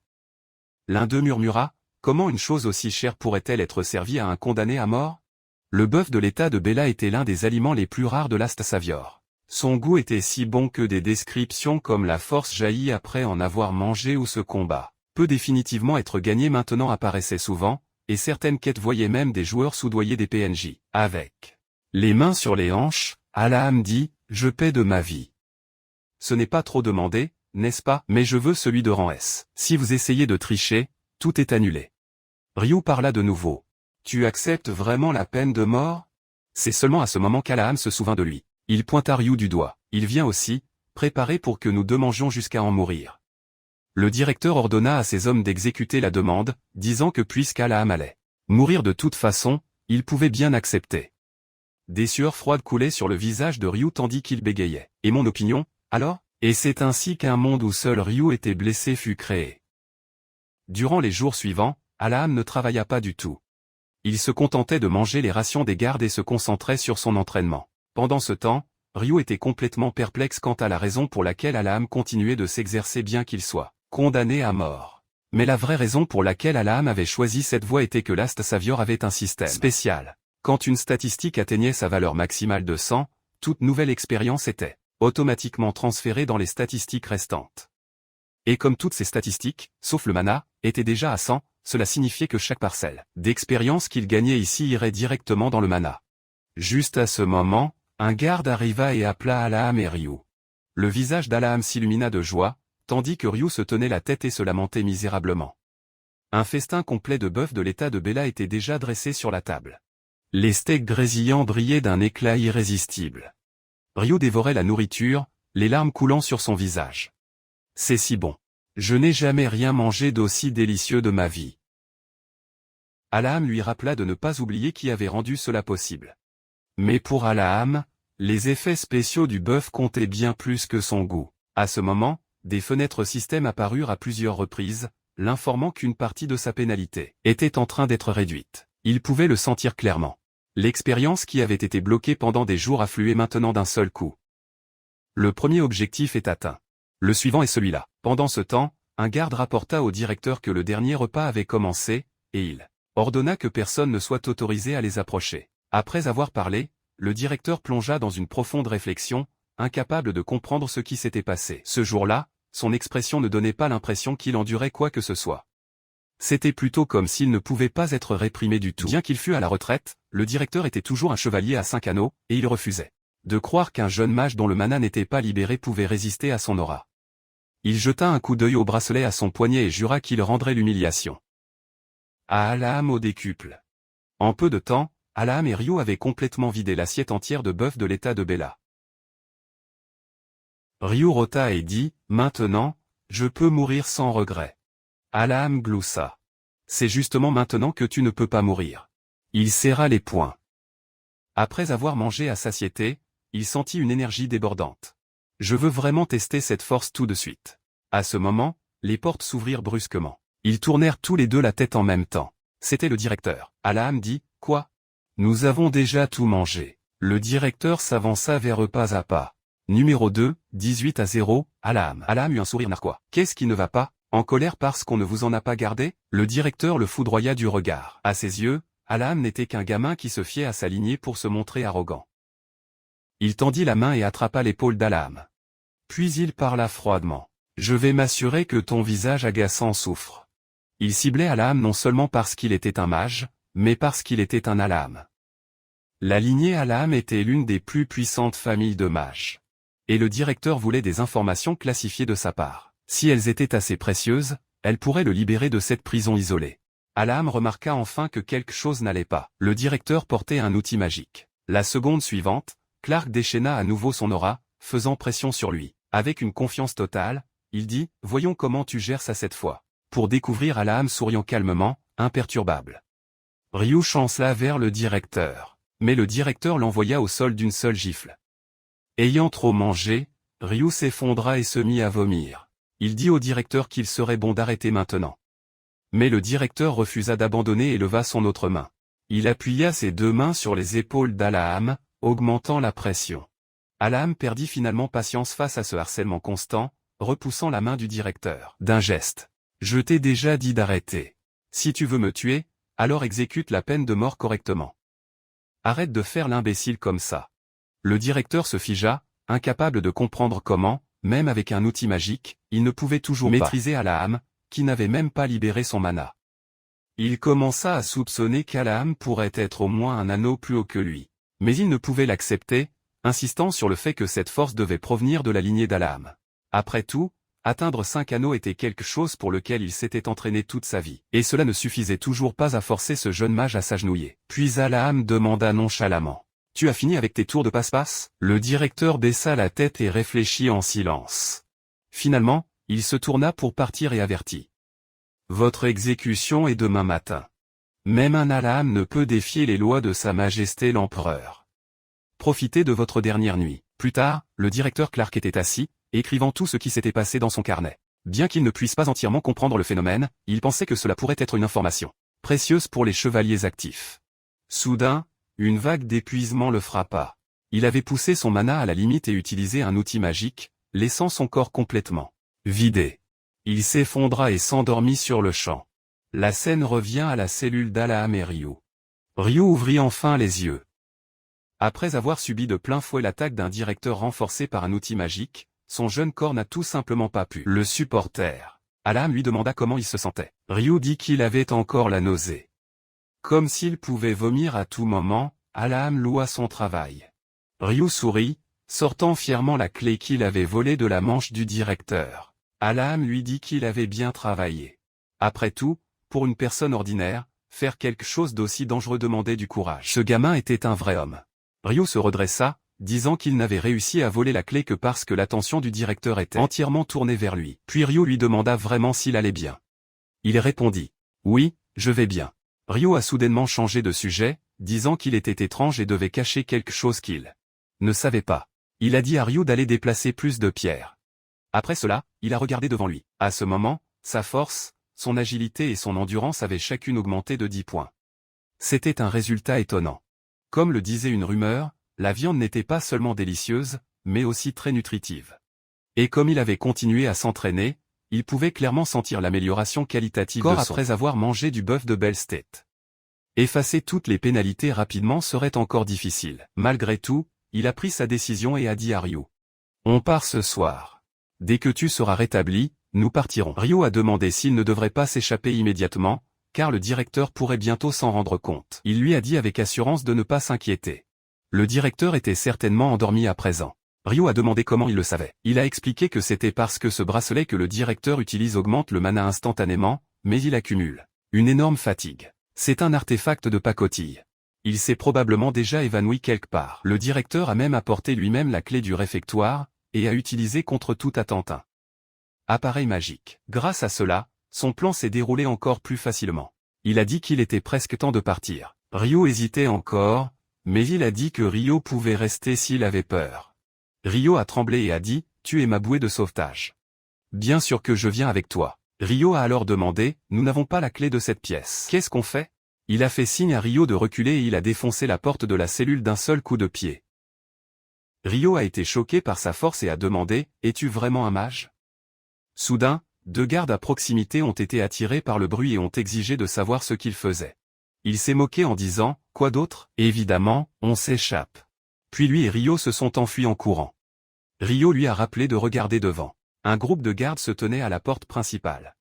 L'un d'eux murmura, comment une chose aussi chère pourrait-elle être servie à un condamné à mort? Le bœuf de l'état de Bella était l'un des aliments les plus rares de l'Ast Savior. Son goût était si bon que des descriptions comme la force jaillit après en avoir mangé ou ce combat peut définitivement être gagné maintenant apparaissaient souvent, et certaines quêtes voyaient même des joueurs soudoyer des PNJ. Avec les mains sur les hanches, Alaham dit, je paie de ma vie. Ce n'est pas trop demandé, n'est-ce pas? Mais je veux celui de rang S. Si vous essayez de tricher, tout est annulé. Ryu parla de nouveau. Tu acceptes vraiment la peine de mort? C'est seulement à ce moment qu'Alaham se souvint de lui. Il pointa Ryu du doigt. Il vient aussi, préparé pour que nous deux mangions jusqu'à en mourir. Le directeur ordonna à ses hommes d'exécuter la demande, disant que puisqu'Alaham allait mourir de toute façon, il pouvait bien accepter. Des sueurs froides coulaient sur le visage de Ryu tandis qu'il bégayait. Et mon opinion, alors? Et c'est ainsi qu'un monde où seul Ryu était blessé fut créé. Durant les jours suivants, Alaham ne travailla pas du tout. Il se contentait de manger les rations des gardes et se concentrait sur son entraînement. Pendant ce temps, Ryu était complètement perplexe quant à la raison pour laquelle Alaham continuait de s'exercer bien qu'il soit condamné à mort. Mais la vraie raison pour laquelle Alaham avait choisi cette voie était que l'Ast Savior avait un système spécial. Quand une statistique atteignait sa valeur maximale de 100, toute nouvelle expérience était automatiquement transférée dans les statistiques restantes. Et comme toutes ces statistiques, sauf le mana, étaient déjà à 100, cela signifiait que chaque parcelle d'expérience qu'il gagnait ici irait directement dans le mana. Juste à ce moment, un garde arriva et appela Alaham et Ryu. Le visage d'Alaham s'illumina de joie, tandis que Ryu se tenait la tête et se lamentait misérablement. Un festin complet de bœuf de l'état de Bella était déjà dressé sur la table. Les steaks grésillants brillaient d'un éclat irrésistible. Ryu dévorait la nourriture, les larmes coulant sur son visage. C'est si bon. Je n'ai jamais rien mangé d'aussi délicieux de ma vie. Alaham lui rappela de ne pas oublier qui avait rendu cela possible. Mais pour Alaham, les effets spéciaux du bœuf comptaient bien plus que son goût. À ce moment, des fenêtres système apparurent à plusieurs reprises, l'informant qu'une partie de sa pénalité était en train d'être réduite. Il pouvait le sentir clairement. L'expérience qui avait été bloquée pendant des jours affluait maintenant d'un seul coup. Le premier objectif est atteint. Le suivant est celui-là. Pendant ce temps, un garde rapporta au directeur que le dernier repas avait commencé, et il ordonna que personne ne soit autorisé à les approcher. Après avoir parlé, le directeur plongea dans une profonde réflexion, incapable de comprendre ce qui s'était passé. Ce jour-là, son expression ne donnait pas l'impression qu'il endurait quoi que ce soit. C'était plutôt comme s'il ne pouvait pas être réprimé du tout. Bien qu'il fût à la retraite, le directeur était toujours un chevalier à 5 anneaux, et il refusait de croire qu'un jeune mage dont le mana n'était pas libéré pouvait résister à son aura. Il jeta un coup d'œil au bracelet à son poignet et jura qu'il rendrait l'humiliation à Alaham au décuple. En peu de temps, Alaham et Ryu avaient complètement vidé l'assiette entière de bœuf de l'état de Bella. Ryu rota et dit, « Maintenant, je peux mourir sans regret. » Alaham gloussa. « C'est justement maintenant que tu ne peux pas mourir. » Il serra les poings. Après avoir mangé à satiété, il sentit une énergie débordante. « Je veux vraiment tester cette force tout de suite. » À ce moment, les portes s'ouvrirent brusquement. Ils tournèrent tous les deux la tête en même temps. C'était le directeur. Alaham dit, « Quoi ? Nous avons déjà tout mangé. » Le directeur s'avança vers eux pas à pas. Numéro 2, 18-0, Alaham. Alaham eut un sourire narquois. « Qu'est-ce qui ne va pas ? En colère parce qu'on ne vous en a pas gardé ?» Le directeur le foudroya du regard. À ses yeux, Alaham n'était qu'un gamin qui se fiait à sa lignée pour se montrer arrogant. Il tendit la main et attrapa l'épaule d'Alaham. Puis il parla froidement. « Je vais m'assurer que ton visage agaçant souffre. » Il ciblait Alaham non seulement parce qu'il était un mage, mais parce qu'il était un Alaham. La lignée Alaham était l'une des plus puissantes familles de mages. Et le directeur voulait des informations classifiées de sa part. Si elles étaient assez précieuses, elle pourrait le libérer de cette prison isolée. Alaham remarqua enfin que quelque chose n'allait pas. Le directeur portait un outil magique. La seconde suivante, Clark déchaîna à nouveau son aura, faisant pression sur lui. Avec une confiance totale, il dit « Voyons comment tu gères ça cette fois. » Pour découvrir Alaham souriant calmement, imperturbable. Ryu chancela vers le directeur. Mais le directeur l'envoya au sol d'une seule gifle. Ayant trop mangé, Ryu s'effondra et se mit à vomir. Il dit au directeur qu'il serait bon d'arrêter maintenant. Mais le directeur refusa d'abandonner et leva son autre main. Il appuya ses deux mains sur les épaules d'Alaham, augmentant la pression. Alaham perdit finalement patience face à ce harcèlement constant, repoussant la main du directeur. D'un geste. « Je t'ai déjà dit d'arrêter. Si tu veux me tuer, alors exécute la peine de mort correctement. Arrête de faire l'imbécile comme ça. » Le directeur se figea, incapable de comprendre comment, même avec un outil magique, il ne pouvait toujours maîtriser Alaham, qui n'avait même pas libéré son mana. Il commença à soupçonner qu'Alaham pourrait être au moins un anneau plus haut que lui. Mais il ne pouvait l'accepter, insistant sur le fait que cette force devait provenir de la lignée d'Alaham. Après tout, atteindre 5 anneaux était quelque chose pour lequel il s'était entraîné toute sa vie. Et cela ne suffisait toujours pas à forcer ce jeune mage à s'agenouiller. Puis Alaham demanda nonchalamment. « Tu as fini avec tes tours de passe-passe ?» Le directeur baissa la tête et réfléchit en silence. Finalement, il se tourna pour partir et avertit. « Votre exécution est demain matin. Même un Alaham ne peut défier les lois de Sa Majesté l'Empereur. Profitez de votre dernière nuit. » Plus tard, le directeur Clark était assis, écrivant tout ce qui s'était passé dans son carnet. Bien qu'il ne puisse pas entièrement comprendre le phénomène, il pensait que cela pourrait être une information précieuse pour les chevaliers actifs. Soudain, une vague d'épuisement le frappa. Il avait poussé son mana à la limite et utilisé un outil magique, laissant son corps complètement vidé. Il s'effondra et s'endormit sur le champ. La scène revient à la cellule d'Alaham et Ryu. Ryu ouvrit enfin les yeux. Après avoir subi de plein fouet l'attaque d'un directeur renforcé par un outil magique, son jeune corps n'a tout simplement pas pu le supporter. Alaham lui demanda comment il se sentait. Ryu dit qu'il avait encore la nausée. Comme s'il pouvait vomir à tout moment, Alaham loua son travail. Ryu sourit, sortant fièrement la clé qu'il avait volée de la manche du directeur. Alaham lui dit qu'il avait bien travaillé. Après tout, pour une personne ordinaire, Faire quelque chose d'aussi dangereux demandait du courage. Ce gamin était un vrai homme. Ryo se redressa, disant qu'il n'avait réussi à voler la clé que parce que l'attention du directeur était entièrement tournée vers lui. Puis Ryo lui demanda vraiment s'il allait bien. Il répondit « Oui, je vais bien ». Ryo a soudainement changé de sujet, disant qu'il était étrange et devait cacher quelque chose qu'il ne savait pas. Il a dit à Ryo d'aller déplacer plus de pierres. Après cela, il a regardé devant lui. À ce moment, sa force, son agilité et son endurance avaient chacune augmenté de 10 points. C'était un résultat étonnant. Comme le disait une rumeur, la viande n'était pas seulement délicieuse, mais aussi très nutritive. Et comme il avait continué à s'entraîner, il pouvait clairement sentir l'amélioration qualitative de son après avoir mangé du bœuf de Bell State. Effacer toutes les pénalités rapidement serait encore difficile. Malgré tout, il a pris sa décision et a dit à Ryo « On part ce soir. Dès que tu seras rétabli, nous partirons. » Ryo a demandé s'il ne devrait pas s'échapper immédiatement, car le directeur pourrait bientôt s'en rendre compte. Il lui a dit avec assurance de ne pas s'inquiéter. Le directeur était certainement endormi à présent. Ryo a demandé comment il le savait. Il a expliqué que c'était parce que ce bracelet que le directeur utilise augmente le mana instantanément, mais il accumule une énorme fatigue. C'est un artefact de pacotille. Il s'est probablement déjà évanoui quelque part. Le directeur a même apporté lui-même la clé du réfectoire, et a utilisé contre tout attentat. Appareil magique. Grâce à cela, son plan s'est déroulé encore plus facilement. Il a dit qu'il était presque temps de partir. Ryo hésitait encore, mais il a dit que Ryo pouvait rester s'il avait peur. Ryo a tremblé et a dit, « Tu es ma bouée de sauvetage. Bien sûr que je viens avec toi. » Ryo a alors demandé, « Nous n'avons pas la clé de cette pièce. Qu'est-ce qu'on fait ?» Il a fait signe à Ryo de reculer et il a défoncé la porte de la cellule d'un seul coup de pied. Ryo a été choqué par sa force et a demandé, « Es-tu vraiment un mage ?» Soudain, 2 gardes à proximité ont été attirés par le bruit et ont exigé de savoir ce qu'il faisait. Il s'est moqué en disant, « Quoi d'autre ?» Évidemment, on s'échappe. Puis lui et Ryo se sont enfuis en courant. Ryo lui a rappelé de regarder devant. Un groupe de gardes se tenait à la porte principale.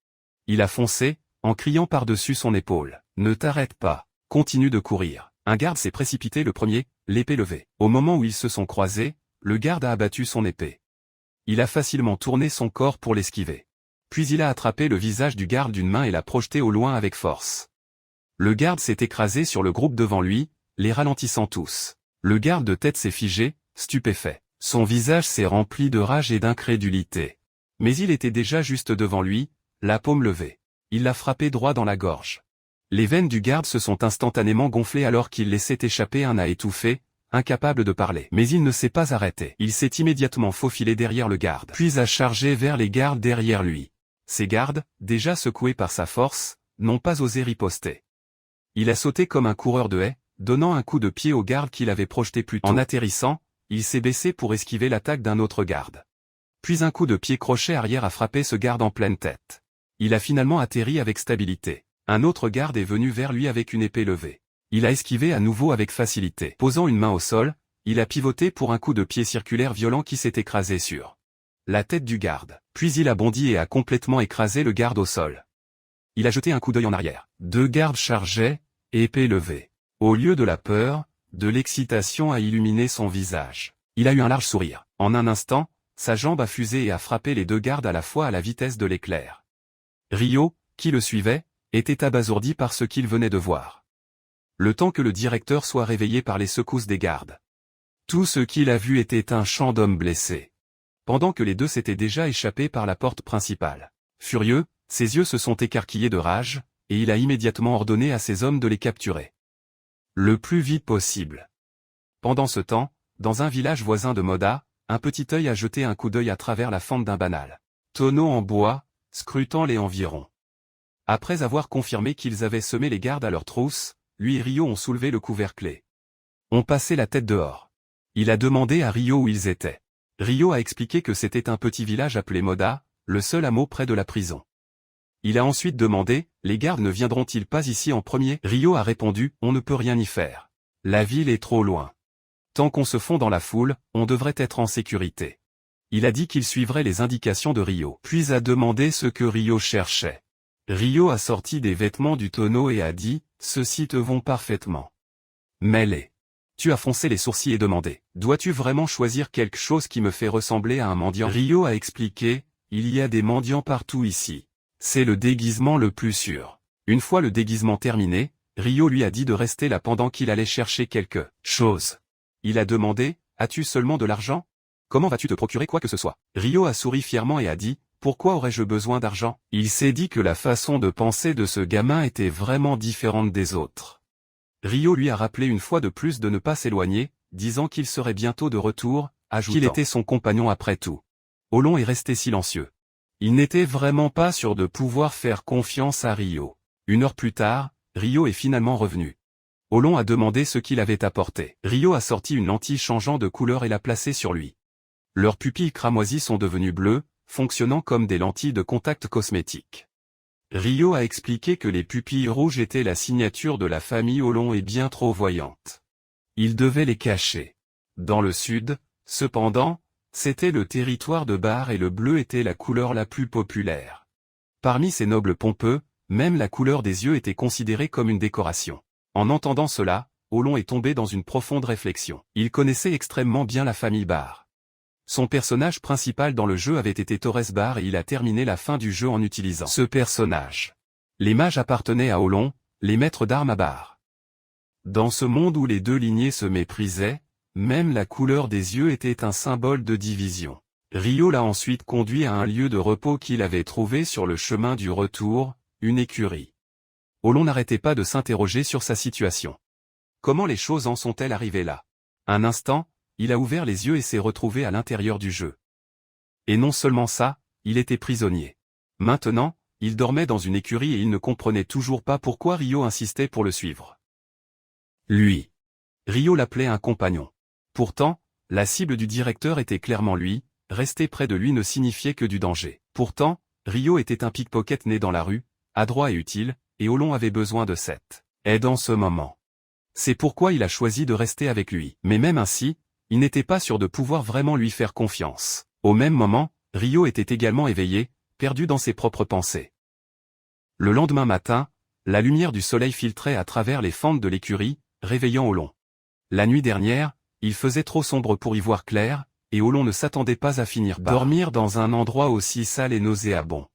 Il a foncé, en criant par-dessus son épaule. « Ne t'arrête pas, continue de courir. » Un garde s'est précipité le premier, l'épée levée. Au moment où ils se sont croisés, le garde a abattu son épée. Il a facilement tourné son corps pour l'esquiver. Puis il a attrapé le visage du garde d'une main et l'a projeté au loin avec force. Le garde s'est écrasé sur le groupe devant lui, les ralentissant tous. Le garde de tête s'est figé, stupéfait. Son visage s'est rempli de rage et d'incrédulité. Mais il était déjà juste devant lui, la paume levée. Il l'a frappé droit dans la gorge. Les veines du garde se sont instantanément gonflées alors qu'il laissait échapper un à étouffé, incapable de parler. Mais il ne s'est pas arrêté. Il s'est immédiatement faufilé derrière le garde, puis a chargé vers les gardes derrière lui. Ces gardes, déjà secoués par sa force, n'ont pas osé riposter. Il a sauté comme un coureur de haie, donnant un coup de pied au garde qu'il avait projeté plus tôt. En atterrissant, il s'est baissé pour esquiver l'attaque d'un autre garde. Puis un coup de pied crochet arrière a frappé ce garde en pleine tête. Il a finalement atterri avec stabilité. Un autre garde est venu vers lui avec une épée levée. Il a esquivé à nouveau avec facilité. Posant une main au sol, il a pivoté pour un coup de pied circulaire violent qui s'est écrasé sur la tête du garde. Puis il a bondi et a complètement écrasé le garde au sol. Il a jeté un coup d'œil en arrière. 2 gardes chargeaient, épée levée. Au lieu de la peur, de l'excitation a illuminé son visage. Il a eu un large sourire. En un instant, sa jambe a fusé et a frappé les 2 gardes à la fois à la vitesse de l'éclair. Ryo, qui le suivait, était abasourdi par ce qu'il venait de voir. Le temps que le directeur soit réveillé par les secousses des gardes. Tout ce qu'il a vu était un champ d'hommes blessés. Pendant que les 2 s'étaient déjà échappés par la porte principale. Furieux, ses yeux se sont écarquillés de rage, et il a immédiatement ordonné à ses hommes de les capturer. Le plus vite possible. Pendant ce temps, dans un village voisin de Moda, un petit œil a jeté un coup d'œil à travers la fente d'un banal tonneau en bois, scrutant les environs. Après avoir confirmé qu'ils avaient semé les gardes à leur trousse, lui et Ryo ont soulevé le couvercle. Ont passé la tête dehors. Il a demandé à Ryo où ils étaient. Ryo a expliqué que c'était un petit village appelé Moda, le seul hameau près de la prison. Il a ensuite demandé, les gardes ne viendront-ils pas ici en premier? Ryo a répondu, on ne peut rien y faire. La ville est trop loin. Tant qu'on se fond dans la foule, on devrait être en sécurité. Il a dit qu'il suivrait les indications de Ryo. Puis a demandé ce que Ryo cherchait. Ryo a sorti des vêtements du tonneau et a dit, ceux-ci te vont parfaitement. Mets-les. Tu as foncé les sourcils et demandé, dois-tu vraiment choisir quelque chose qui me fait ressembler à un mendiant? Ryo a expliqué, il y a des mendiants partout ici. C'est le déguisement le plus sûr. Une fois le déguisement terminé, Ryo lui a dit de rester là pendant qu'il allait chercher quelque chose. Il a demandé, as-tu seulement de l'argent? Comment vas-tu te procurer quoi que ce soit? Ryo a souri fièrement et a dit, pourquoi aurais-je besoin d'argent? Il s'est dit que la façon de penser de ce gamin était vraiment différente des autres. Ryo lui a rappelé une fois de plus de ne pas s'éloigner, disant qu'il serait bientôt de retour, ajoutant qu'il était son compagnon après tout. Olong est resté silencieux. Il n'était vraiment pas sûr de pouvoir faire confiance à Ryo. 1 heure plus tard, Ryo est finalement revenu. Olong a demandé ce qu'il avait apporté. Ryo a sorti une lentille changeant de couleur et l'a placée sur lui. Leurs pupilles cramoisies sont devenues bleues, fonctionnant comme des lentilles de contact cosmétiques. Ryo a expliqué que les pupilles rouges étaient la signature de la famille Olong et bien trop voyantes. Il devait les cacher. Dans le sud, cependant, c'était le territoire de Bar et le bleu était la couleur la plus populaire. Parmi ces nobles pompeux, même la couleur des yeux était considérée comme une décoration. En entendant cela, Olong est tombé dans une profonde réflexion. Il connaissait extrêmement bien la famille Bar. Son personnage principal dans le jeu avait été Torres Bar et il a terminé la fin du jeu en utilisant ce personnage. Les mages appartenaient à Olong, les maîtres d'armes à Bar. Dans ce monde où les deux lignées se méprisaient, même la couleur des yeux était un symbole de division. Ryo l'a ensuite conduit à un lieu de repos qu'il avait trouvé sur le chemin du retour, une écurie. Olong n'arrêtait pas de s'interroger sur sa situation. Comment les choses en sont-elles arrivées là? Un instant, il a ouvert les yeux et s'est retrouvé à l'intérieur du jeu. Et non seulement ça, il était prisonnier. Maintenant, il dormait dans une écurie et il ne comprenait toujours pas pourquoi Ryo insistait pour le suivre. Lui. Ryo l'appelait un compagnon. Pourtant, la cible du directeur était clairement lui, rester près de lui ne signifiait que du danger. Pourtant, Ryo était un pickpocket né dans la rue, adroit et utile, et Olong avait besoin de cette aide en ce moment. C'est pourquoi il a choisi de rester avec lui. Mais même ainsi, il n'était pas sûr de pouvoir vraiment lui faire confiance. Au même moment, Ryo était également éveillé, perdu dans ses propres pensées. Le lendemain matin, la lumière du soleil filtrait à travers les fentes de l'écurie, réveillant Olong. La nuit dernière, il faisait trop sombre pour y voir clair, et Olong ne s'attendait pas à finir par dormir dans un endroit aussi sale et nauséabond.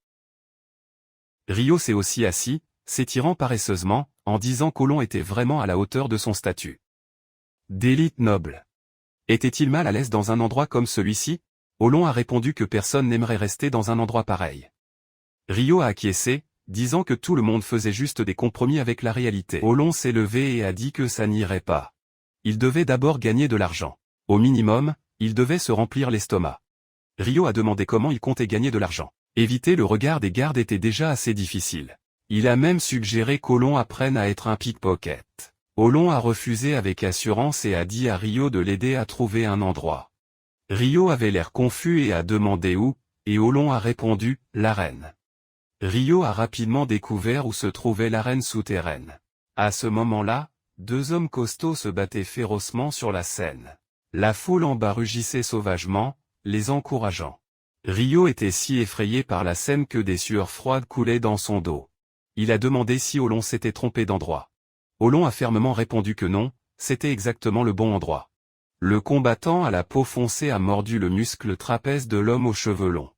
Ryo s'est aussi assis, s'étirant paresseusement, en disant qu'Olong était vraiment à la hauteur de son statut d'élite noble. Était-il mal à l'aise dans un endroit comme celui-ci? Olong a répondu que personne n'aimerait rester dans un endroit pareil. Ryo a acquiescé, disant que tout le monde faisait juste des compromis avec la réalité. Olong s'est levé et a dit que ça n'irait pas. Il devait d'abord gagner de l'argent. Au minimum, il devait se remplir l'estomac. Ryo a demandé comment il comptait gagner de l'argent. Éviter le regard des gardes était déjà assez difficile. Il a même suggéré qu'Olong apprenne à être un pickpocket. Olong a refusé avec assurance et a dit à Ryo de l'aider à trouver un endroit. Ryo avait l'air confus et a demandé où, et Olong a répondu, l'arène. Ryo a rapidement découvert où se trouvait l'arène souterraine. À ce moment-là, 2 hommes costauds se battaient férocement sur la scène. La foule en bas rugissait sauvagement, les encourageant. Ryo était si effrayé par la scène que des sueurs froides coulaient dans son dos. Il a demandé si Olong s'était trompé d'endroit. Olong a fermement répondu que non, c'était exactement le bon endroit. Le combattant à la peau foncée a mordu le muscle trapèze de l'homme aux cheveux longs.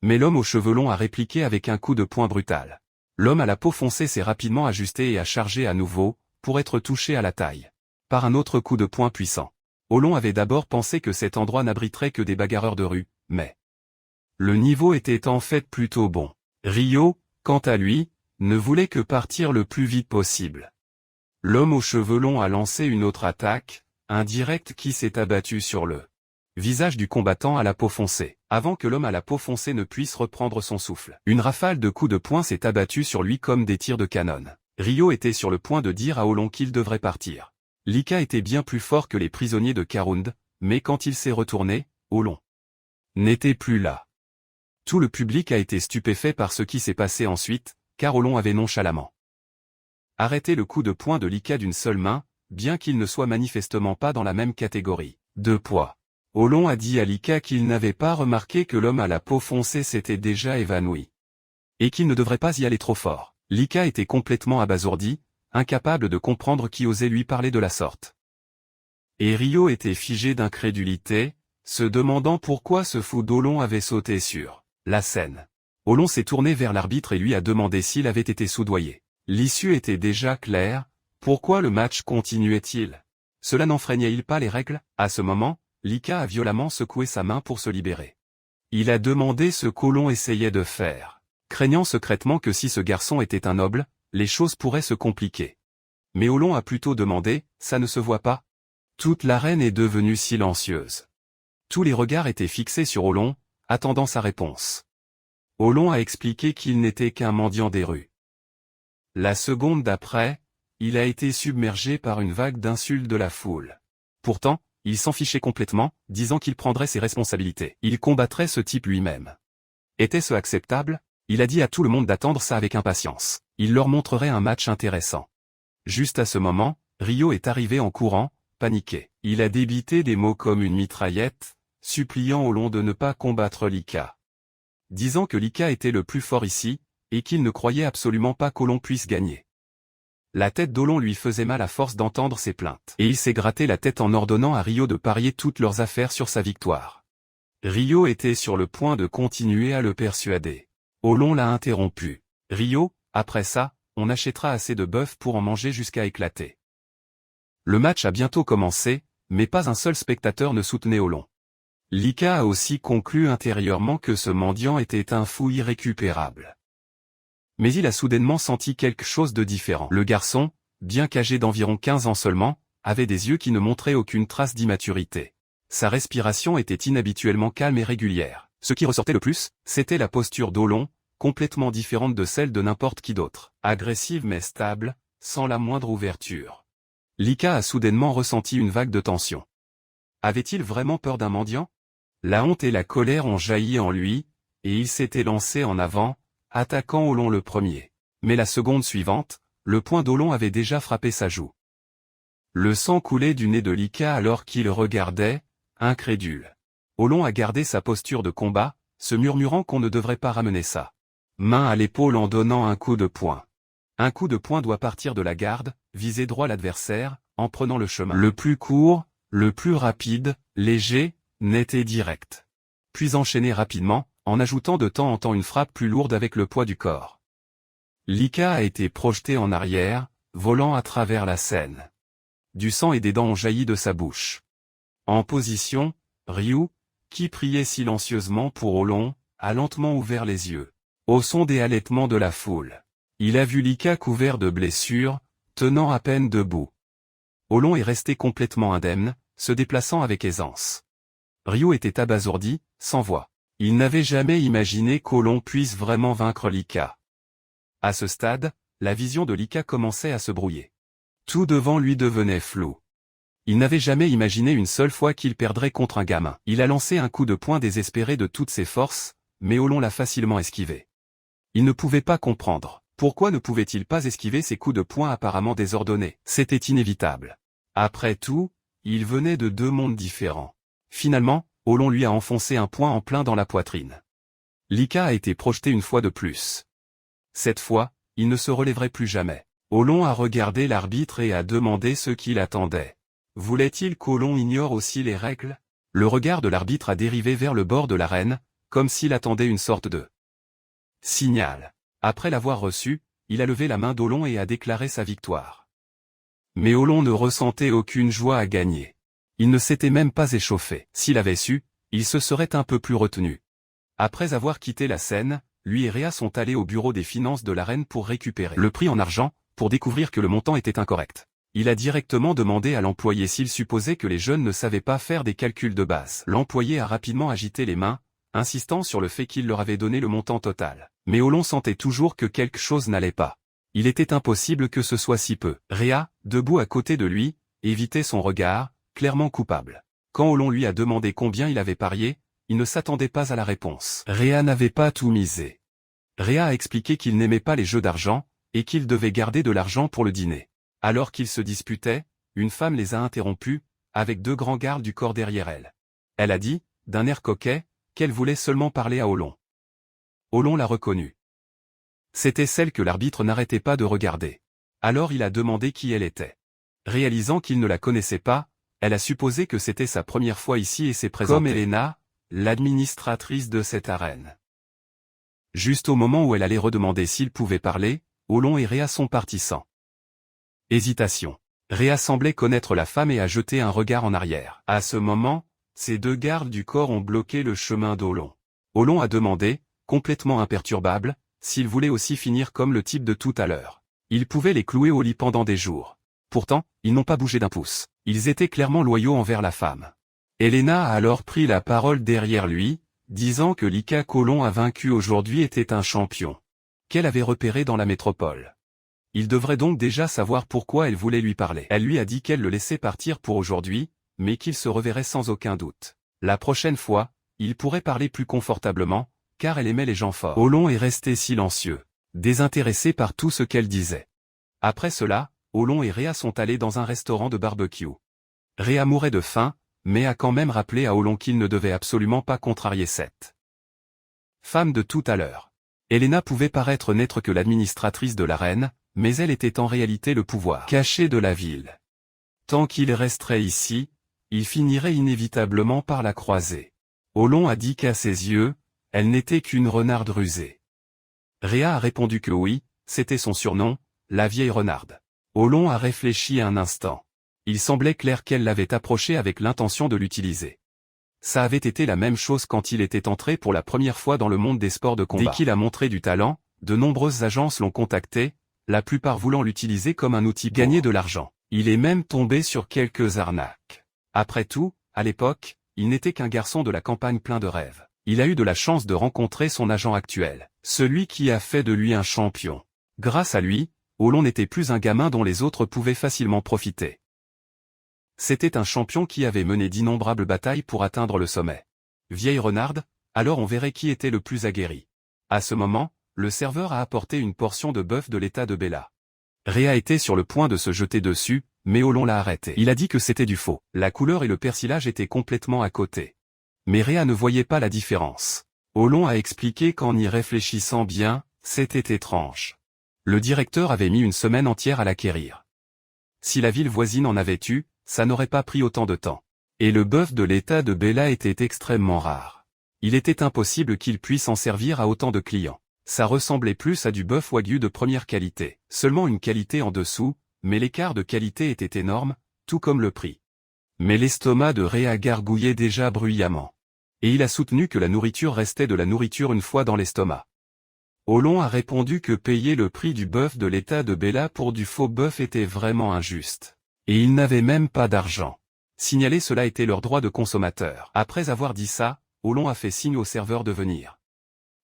Mais l'homme aux cheveux longs a répliqué avec un coup de poing brutal. L'homme à la peau foncée s'est rapidement ajusté et a chargé à nouveau, pour être touché à la taille par un autre coup de poing puissant. Olong avait d'abord pensé que cet endroit n'abriterait que des bagarreurs de rue, mais le niveau était en fait plutôt bon. Ryo, quant à lui, ne voulait que partir le plus vite possible. L'homme aux cheveux longs a lancé une autre attaque, un direct qui s'est abattu sur le visage du combattant à la peau foncée, avant que l'homme à la peau foncée ne puisse reprendre son souffle. Une rafale de coups de poing s'est abattue sur lui comme des tirs de canon. Ryo était sur le point de dire à Olong qu'il devrait partir. Lika était bien plus fort que les prisonniers de Karund, mais quand il s'est retourné, Olong n'était plus là. Tout le public a été stupéfait par ce qui s'est passé ensuite, car Olong avait nonchalamment arrêté le coup de poing de Lika d'une seule main, bien qu'il ne soit manifestement pas dans la même catégorie de poids. Olong a dit à Lika qu'il n'avait pas remarqué que l'homme à la peau foncée s'était déjà évanoui. Et qu'il ne devrait pas y aller trop fort. Lika était complètement abasourdi, incapable de comprendre qui osait lui parler de la sorte. Et Ryo était figé d'incrédulité, se demandant pourquoi ce fou d'Olong avait sauté sur la scène. Olong s'est tourné vers l'arbitre et lui a demandé s'il avait été soudoyé. L'issue était déjà claire, Pourquoi le match continuait-il? Cela n'enfreignait-il pas les règles? À ce moment, Lika a violemment secoué sa main pour se libérer. Il a demandé ce qu'Olon essayait de faire, craignant secrètement que si ce garçon était un noble, les choses pourraient se compliquer. Mais Olon a plutôt demandé, ça ne se voit pas? Toute l'arène est devenue silencieuse. Tous les regards étaient fixés sur Olon, attendant sa réponse. Olon a expliqué qu'il n'était qu'un mendiant des rues. La seconde d'après, il a été submergé par une vague d'insultes de la foule. Pourtant, il s'en fichait complètement, disant qu'il prendrait ses responsabilités. Il combattrait ce type lui-même. Était-ce acceptable? Il a dit à tout le monde d'attendre ça avec impatience. Il leur montrerait un match intéressant. Juste à ce moment, Rio est arrivé en courant, paniqué. Il a débité des mots comme une mitraillette, suppliant Olon de ne pas combattre Lika. Disant que Lika était le plus fort ici, et qu'il ne croyait absolument pas qu'Olon puisse gagner. La tête d'Olon lui faisait mal à force d'entendre ses plaintes. Et il s'est gratté la tête en ordonnant à Rio de parier toutes leurs affaires sur sa victoire. Rio était sur le point de continuer à le persuader. Olon l'a interrompu. Rio, après ça, on achètera assez de bœuf pour en manger jusqu'à éclater. Le match a bientôt commencé, mais pas un seul spectateur ne soutenait Olon. Lika a aussi conclu intérieurement que ce mendiant était un fou irrécupérable. Mais il a soudainement senti quelque chose de différent. Le garçon, bien qu'âgé d'environ 15 ans seulement, avait des yeux qui ne montraient aucune trace d'immaturité. Sa respiration était inhabituellement calme et régulière. Ce qui ressortait le plus, c'était la posture d'Olon, complètement différente de celle de n'importe qui d'autre. Agressive mais stable, sans la moindre ouverture. Lika a soudainement ressenti une vague de tension. Avait-il vraiment peur d'un mendiant? La honte et la colère ont jailli en lui, et il s'était lancé en avant, attaquant Olon le premier. Mais la seconde suivante, le poing d'Olon avait déjà frappé sa joue. Le sang coulait du nez de Lika alors qu'il regardait, incrédule. Olon a gardé sa posture de combat, se murmurant qu'on ne devrait pas ramener ça. Main à l'épaule en donnant un coup de poing. Un coup de poing doit partir de la garde, viser droit l'adversaire, en prenant le chemin le plus court, le plus rapide, léger, net et direct. Puis enchaîner rapidement, en ajoutant de temps en temps une frappe plus lourde avec le poids du corps. Lika a été projeté en arrière, volant à travers la scène. Du sang et des dents ont jailli de sa bouche. En position, Ryu, qui priait silencieusement pour Olon, a lentement ouvert les yeux. Au son des halètements de la foule, il a vu Lika couvert de blessures, tenant à peine debout. Olon est resté complètement indemne, se déplaçant avec aisance. Ryu était abasourdi, sans voix. Il n'avait jamais imaginé qu'Olon puisse vraiment vaincre Lika. À ce stade, la vision de Lika commençait à se brouiller. Tout devant lui devenait flou. Il n'avait jamais imaginé une seule fois qu'il perdrait contre un gamin. Il a lancé un coup de poing désespéré de toutes ses forces, mais Olon l'a facilement esquivé. Il ne pouvait pas comprendre. Pourquoi ne pouvait-il pas esquiver ces coups de poing apparemment désordonnés? C'était inévitable. Après tout, il venait de deux mondes différents. Finalement, Olon lui a enfoncé un poing en plein dans la poitrine. Lika a été projeté une fois de plus. Cette fois, il ne se relèverait plus jamais. Olon a regardé l'arbitre et a demandé ce qu'il attendait. Voulait-il qu'Olon ignore aussi les règles? Le regard de l'arbitre a dérivé vers le bord de l'arène, comme s'il attendait une sorte de signal. Après l'avoir reçu, il a levé la main d'Olon et a déclaré sa victoire. Mais Olon ne ressentait aucune joie à gagner. Il ne s'était même pas échauffé. S'il avait su, il se serait un peu plus retenu. Après avoir quitté la scène, lui et Réa sont allés au bureau des finances de l'arène pour récupérer le prix en argent, pour découvrir que le montant était incorrect. Il a directement demandé à l'employé s'il supposait que les jeunes ne savaient pas faire des calculs de base. L'employé a rapidement agité les mains, insistant sur le fait qu'il leur avait donné le montant total. Mais Olon sentait toujours que quelque chose n'allait pas. Il était impossible que ce soit si peu. Réa, debout à côté de lui, évitait son regard, clairement coupable. Quand Olon lui a demandé combien il avait parié, il ne s'attendait pas à la réponse. Réa n'avait pas tout misé. Réa a expliqué qu'il n'aimait pas les jeux d'argent, et qu'il devait garder de l'argent pour le dîner. Alors qu'ils se disputaient, une femme les a interrompus, avec deux grands gardes du corps derrière elle. Elle a dit, d'un air coquet, qu'elle voulait seulement parler à Olon. Olon l'a reconnue. C'était celle que l'arbitre n'arrêtait pas de regarder. Alors il a demandé qui elle était. Réalisant qu'il ne la connaissait pas, elle a supposé que c'était sa première fois ici et s'est présentée comme Elena, l'administratrice de cette arène. Juste au moment où elle allait redemander s'il pouvait parler, Olon et Réa sont partis sans Hésitation. Réa semblait connaître la femme et a jeté un regard en arrière. À ce moment, ces deux gardes du corps ont bloqué le chemin d'Olon. Olon a demandé, complètement imperturbable, s'il voulait aussi finir comme le type de tout à l'heure. Il pouvait les clouer au lit pendant des jours. Pourtant, ils n'ont pas bougé d'un pouce. Ils étaient clairement loyaux envers la femme. Elena a alors pris la parole derrière lui, disant que l'Ika qu'Olon a vaincu aujourd'hui était un champion qu'elle avait repéré dans la métropole. Il devrait donc déjà savoir pourquoi elle voulait lui parler. Elle lui a dit qu'elle le laissait partir pour aujourd'hui, mais qu'il se reverrait sans aucun doute. La prochaine fois, il pourrait parler plus confortablement, car elle aimait les gens forts. Olon est resté silencieux, désintéressé par tout ce qu'elle disait. Après cela, Olon et Réa sont allés dans un restaurant de barbecue. Réa mourait de faim, mais a quand même rappelé à Olon qu'il ne devait absolument pas contrarier cette femme de tout à l'heure. Elena pouvait paraître n'être que l'administratrice de la reine, mais elle était en réalité le pouvoir caché de la ville. Tant qu'il resterait ici, il finirait inévitablement par la croiser. Olon a dit qu'à ses yeux, elle n'était qu'une renarde rusée. Réa a répondu que oui, c'était son surnom, la vieille renarde. Olon a réfléchi un instant. Il semblait clair qu'elle l'avait approché avec l'intention de l'utiliser. Ça avait été la même chose quand il était entré pour la première fois dans le monde des sports de combat. Dès qu'il a montré du talent, de nombreuses agences l'ont contacté, la plupart voulant l'utiliser comme un outil pour gagner de l'argent. Il est même tombé sur quelques arnaques. Après tout, à l'époque, il n'était qu'un garçon de la campagne plein de rêves. Il a eu de la chance de rencontrer son agent actuel, celui qui a fait de lui un champion. Grâce à lui, Olon n'était plus un gamin dont les autres pouvaient facilement profiter. C'était un champion qui avait mené d'innombrables batailles pour atteindre le sommet. Vieille renarde, alors on verrait qui était le plus aguerri. À ce moment, le serveur a apporté une portion de bœuf de l'état de Bella. Réa était sur le point de se jeter dessus, mais Olon l'a arrêté. Il a dit que c'était du faux. La couleur et le persillage étaient complètement à côté. Mais Réa ne voyait pas la différence. Olon a expliqué qu'en y réfléchissant bien, c'était étrange. Le directeur avait mis une semaine entière à l'acquérir. Si la ville voisine en avait eu, ça n'aurait pas pris autant de temps. Et le bœuf de l'état de Bella était extrêmement rare. Il était impossible qu'il puisse en servir à autant de clients. Ça ressemblait plus à du bœuf wagyu de première qualité. Seulement une qualité en dessous, mais l'écart de qualité était énorme, tout comme le prix. Mais l'estomac de Réa gargouillait déjà bruyamment. Et il a soutenu que la nourriture restait de la nourriture une fois dans l'estomac. Olon a répondu que payer le prix du bœuf de l'état de Bella pour du faux bœuf était vraiment injuste. Et ils n'avaient même pas d'argent. Signaler cela était leur droit de consommateur. Après avoir dit ça, Olon a fait signe au serveur de venir.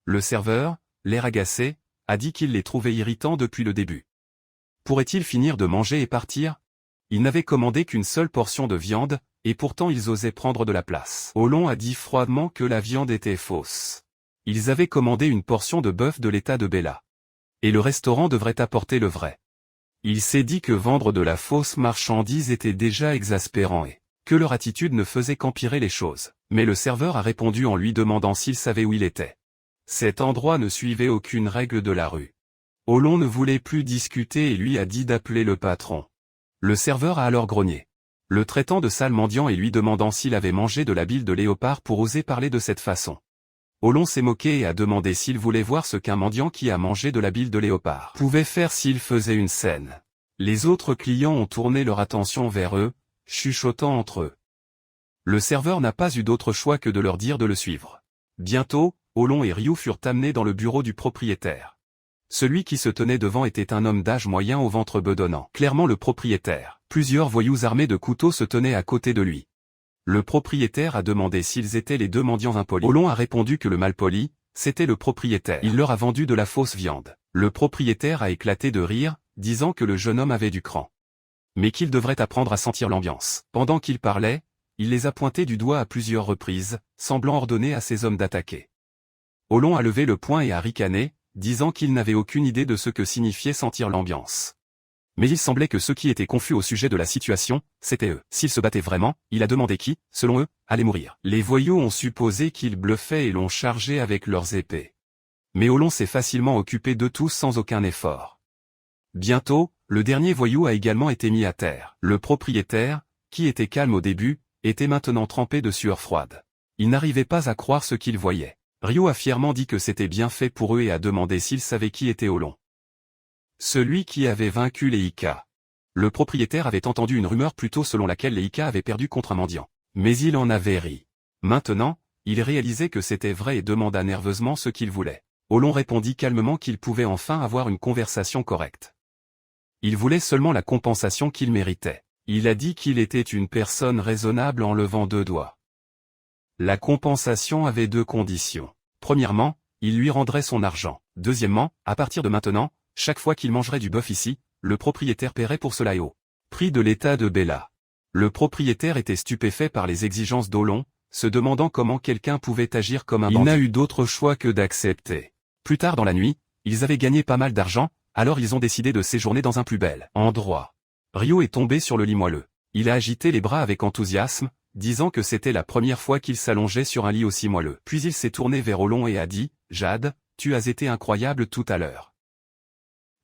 Le serveur, l'air agacé, a dit qu'il les trouvait irritants depuis le début. Pourrait-il finir de manger et partir? Ils n'avaient commandé qu'une seule portion de viande, et pourtant ils osaient prendre de la place. Olon a dit froidement que la viande était fausse. Ils avaient commandé une portion de bœuf de l'état de Bella. Et le restaurant devrait apporter le vrai. Il s'est dit que vendre de la fausse marchandise était déjà exaspérant et que leur attitude ne faisait qu'empirer les choses. Mais le serveur a répondu en lui demandant s'il savait où il était. Cet endroit ne suivait aucune règle de la rue. Olon ne voulait plus discuter et lui a dit d'appeler le patron. Le serveur a alors grogné, le traitant de sale mendiant et lui demandant s'il avait mangé de la bile de léopard pour oser parler de cette façon. Olon s'est moqué et a demandé s'il voulait voir ce qu'un mendiant qui a mangé de la bile de léopard pouvait faire s'il faisait une scène. Les autres clients ont tourné leur attention vers eux, chuchotant entre eux. Le serveur n'a pas eu d'autre choix que de leur dire de le suivre. Bientôt, Olon et Ryu furent amenés dans le bureau du propriétaire. Celui qui se tenait devant était un homme d'âge moyen au ventre bedonnant. Clairement le propriétaire. Plusieurs voyous armés de couteaux se tenaient à côté de lui. Le propriétaire a demandé s'ils étaient les deux mendiants impolis. Olon a répondu que le malpoli, c'était le propriétaire. Il leur a vendu de la fausse viande. Le propriétaire a éclaté de rire, disant que le jeune homme avait du cran. Mais qu'il devrait apprendre à sentir l'ambiance. Pendant qu'il parlait, il les a pointés du doigt à plusieurs reprises, semblant ordonner à ses hommes d'attaquer. Olon a levé le poing et a ricané, disant qu'il n'avait aucune idée de ce que signifiait sentir l'ambiance. Mais il semblait que ceux qui étaient confus au sujet de la situation, c'étaient eux. S'ils se battaient vraiment, il a demandé qui, selon eux, allait mourir. Les voyous ont supposé qu'ils bluffaient et l'ont chargé avec leurs épées. Mais Olon s'est facilement occupé de tous sans aucun effort. Bientôt, le dernier voyou a également été mis à terre. Le propriétaire, qui était calme au début, était maintenant trempé de sueur froide. Il n'arrivait pas à croire ce qu'il voyait. Ryo a fièrement dit que c'était bien fait pour eux et a demandé s'ils savaient qui était Olon. Celui qui avait vaincu les Ika. Le propriétaire avait entendu une rumeur plus tôt selon laquelle les Ika avaient perdu contre un mendiant. Mais il en avait ri. Maintenant, il réalisait que c'était vrai et demanda nerveusement ce qu'il voulait. Olon répondit calmement qu'il pouvait enfin avoir une conversation correcte. Il voulait seulement la compensation qu'il méritait. Il a dit qu'il était une personne raisonnable en levant 2 doigts. La compensation avait 2 conditions. Premièrement, il lui rendrait son argent. Deuxièmement, à partir de maintenant, chaque fois qu'il mangerait du bœuf ici, le propriétaire paierait pour cela et au prix de l'état de Bella. Le propriétaire était stupéfait par les exigences d'Olon, se demandant comment quelqu'un pouvait agir comme un bandit. Il n'a eu d'autre choix que d'accepter. Plus tard dans la nuit, ils avaient gagné pas mal d'argent, alors ils ont décidé de séjourner dans un plus bel endroit. Ryo est tombé sur le lit moelleux. Il a agité les bras avec enthousiasme, disant que c'était la première fois qu'il s'allongeait sur un lit aussi moelleux. Puis il s'est tourné vers Olon et a dit, « Jade, tu as été incroyable tout à l'heure.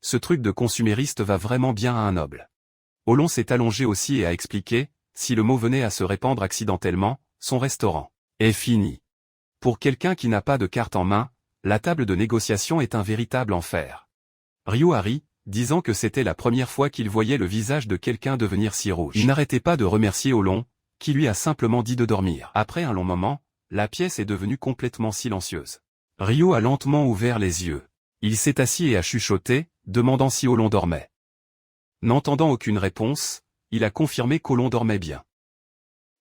Ce truc de consumériste va vraiment bien à un noble. » Olon s'est allongé aussi et a expliqué, si le mot venait à se répandre accidentellement, son restaurant est fini. Pour quelqu'un qui n'a pas de carte en main, la table de négociation est un véritable enfer. Ryo a ri, disant que c'était la première fois qu'il voyait le visage de quelqu'un devenir si rouge. Il n'arrêtait pas de remercier Olon, qui lui a simplement dit de dormir. Après un long moment, la pièce est devenue complètement silencieuse. Ryo a lentement ouvert les yeux. Il s'est assis et a chuchoté, demandant si Olon dormait. N'entendant aucune réponse, il a confirmé qu'Olon dormait bien.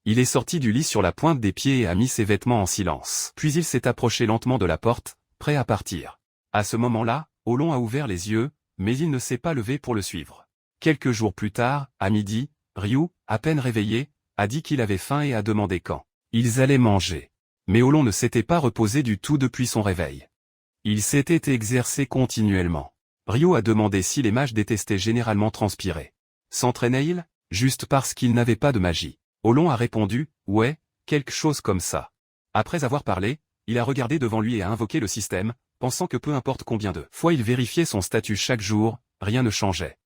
Il est sorti du lit sur la pointe des pieds et a mis ses vêtements en silence. Puis il s'est approché lentement de la porte, prêt à partir. À ce moment-là, Olon a ouvert les yeux, mais il ne s'est pas levé pour le suivre. Quelques jours plus tard, à midi, Ryu, à peine réveillé, a dit qu'il avait faim et a demandé quand ils allaient manger. Mais Olon ne s'était pas reposé du tout depuis son réveil. Il s'était exercé continuellement. Ryu a demandé si les mages détestaient généralement transpirer. S'entraînait-il, juste parce qu'il n'avait pas de magie? Olon a répondu, ouais, quelque chose comme ça. Après avoir parlé, il a regardé devant lui et a invoqué le système, pensant que peu importe combien de fois il vérifiait son statut chaque jour, rien ne changeait.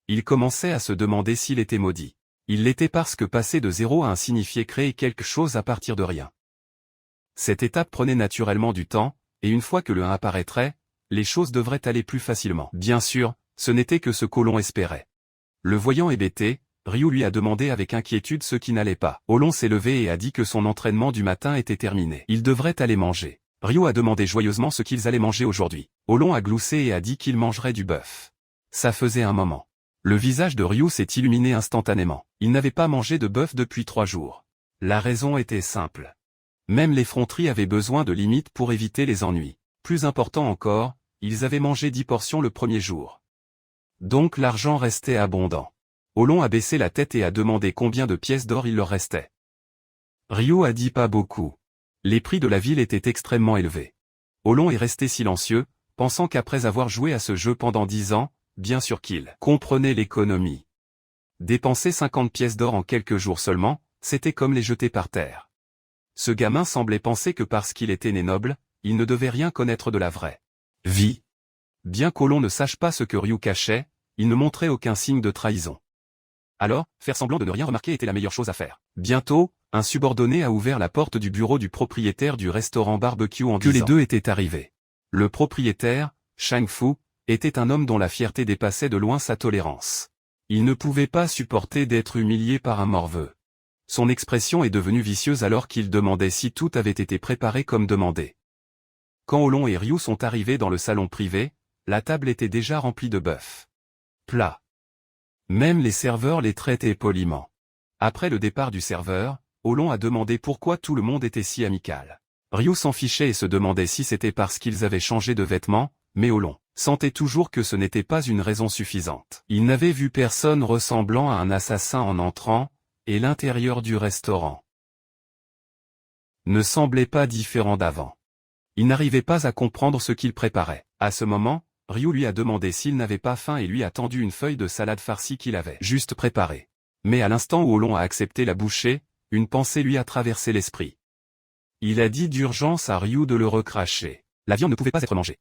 Il commençait à se demander s'il était maudit. Il l'était parce que passer de 0 à 1 signifiait créer quelque chose à partir de rien. Cette étape prenait naturellement du temps, et une fois que le 1 apparaîtrait, les choses devraient aller plus facilement. Bien sûr, ce n'était que ce qu'Olon espérait. Le voyant hébété, Ryu lui a demandé avec inquiétude ce qui n'allait pas. Olon s'est levé et a dit que son entraînement du matin était terminé. Il devrait aller manger. Ryu a demandé joyeusement ce qu'ils allaient manger aujourd'hui. Olon a gloussé et a dit qu'il mangerait du bœuf. Ça faisait un moment. Le visage de Ryu s'est illuminé instantanément. Il n'avait pas mangé de bœuf depuis 3 jours. La raison était simple. Même l'effronterie avait besoin de limites pour éviter les ennuis. Plus important encore, ils avaient mangé 10 portions le premier jour. Donc l'argent restait abondant. Olon a baissé la tête et a demandé combien de pièces d'or il leur restait. Ryu a dit pas beaucoup. Les prix de la ville étaient extrêmement élevés. Olon est resté silencieux, pensant qu'après avoir joué à ce jeu pendant 10 ans, bien sûr qu'il comprenait l'économie. Dépenser 50 pièces d'or en quelques jours seulement, c'était comme les jeter par terre. Ce gamin semblait penser que parce qu'il était né noble, il ne devait rien connaître de la vraie vie. Bien qu'Olon ne sache pas ce que Ryu cachait, il ne montrait aucun signe de trahison. Alors, faire semblant de ne rien remarquer était la meilleure chose à faire. Bientôt, un subordonné a ouvert la porte du bureau du propriétaire du restaurant barbecue en disant que les deux étaient arrivés. Le propriétaire, Shang Fu, était un homme dont la fierté dépassait de loin sa tolérance. Il ne pouvait pas supporter d'être humilié par un morveux. Son expression est devenue vicieuse alors qu'il demandait si tout avait été préparé comme demandé. Quand Olon et Ryu sont arrivés dans le salon privé, la table était déjà remplie de bœuf. Plat. Même les serveurs les traitaient poliment. Après le départ du serveur, Olon a demandé pourquoi tout le monde était si amical. Ryu s'en fichait et se demandait si c'était parce qu'ils avaient changé de vêtements, mais Olon sentait toujours que ce n'était pas une raison suffisante. Il n'avait vu personne ressemblant à un assassin en entrant, et l'intérieur du restaurant ne semblait pas différent d'avant. Il n'arrivait pas à comprendre ce qu'il préparait. À ce moment, Ryu lui a demandé s'il n'avait pas faim et lui a tendu une feuille de salade farcie qu'il avait juste préparée. Mais à l'instant où Olon a accepté la bouchée, une pensée lui a traversé l'esprit. Il a dit d'urgence à Ryu de le recracher. La viande ne pouvait pas être mangée.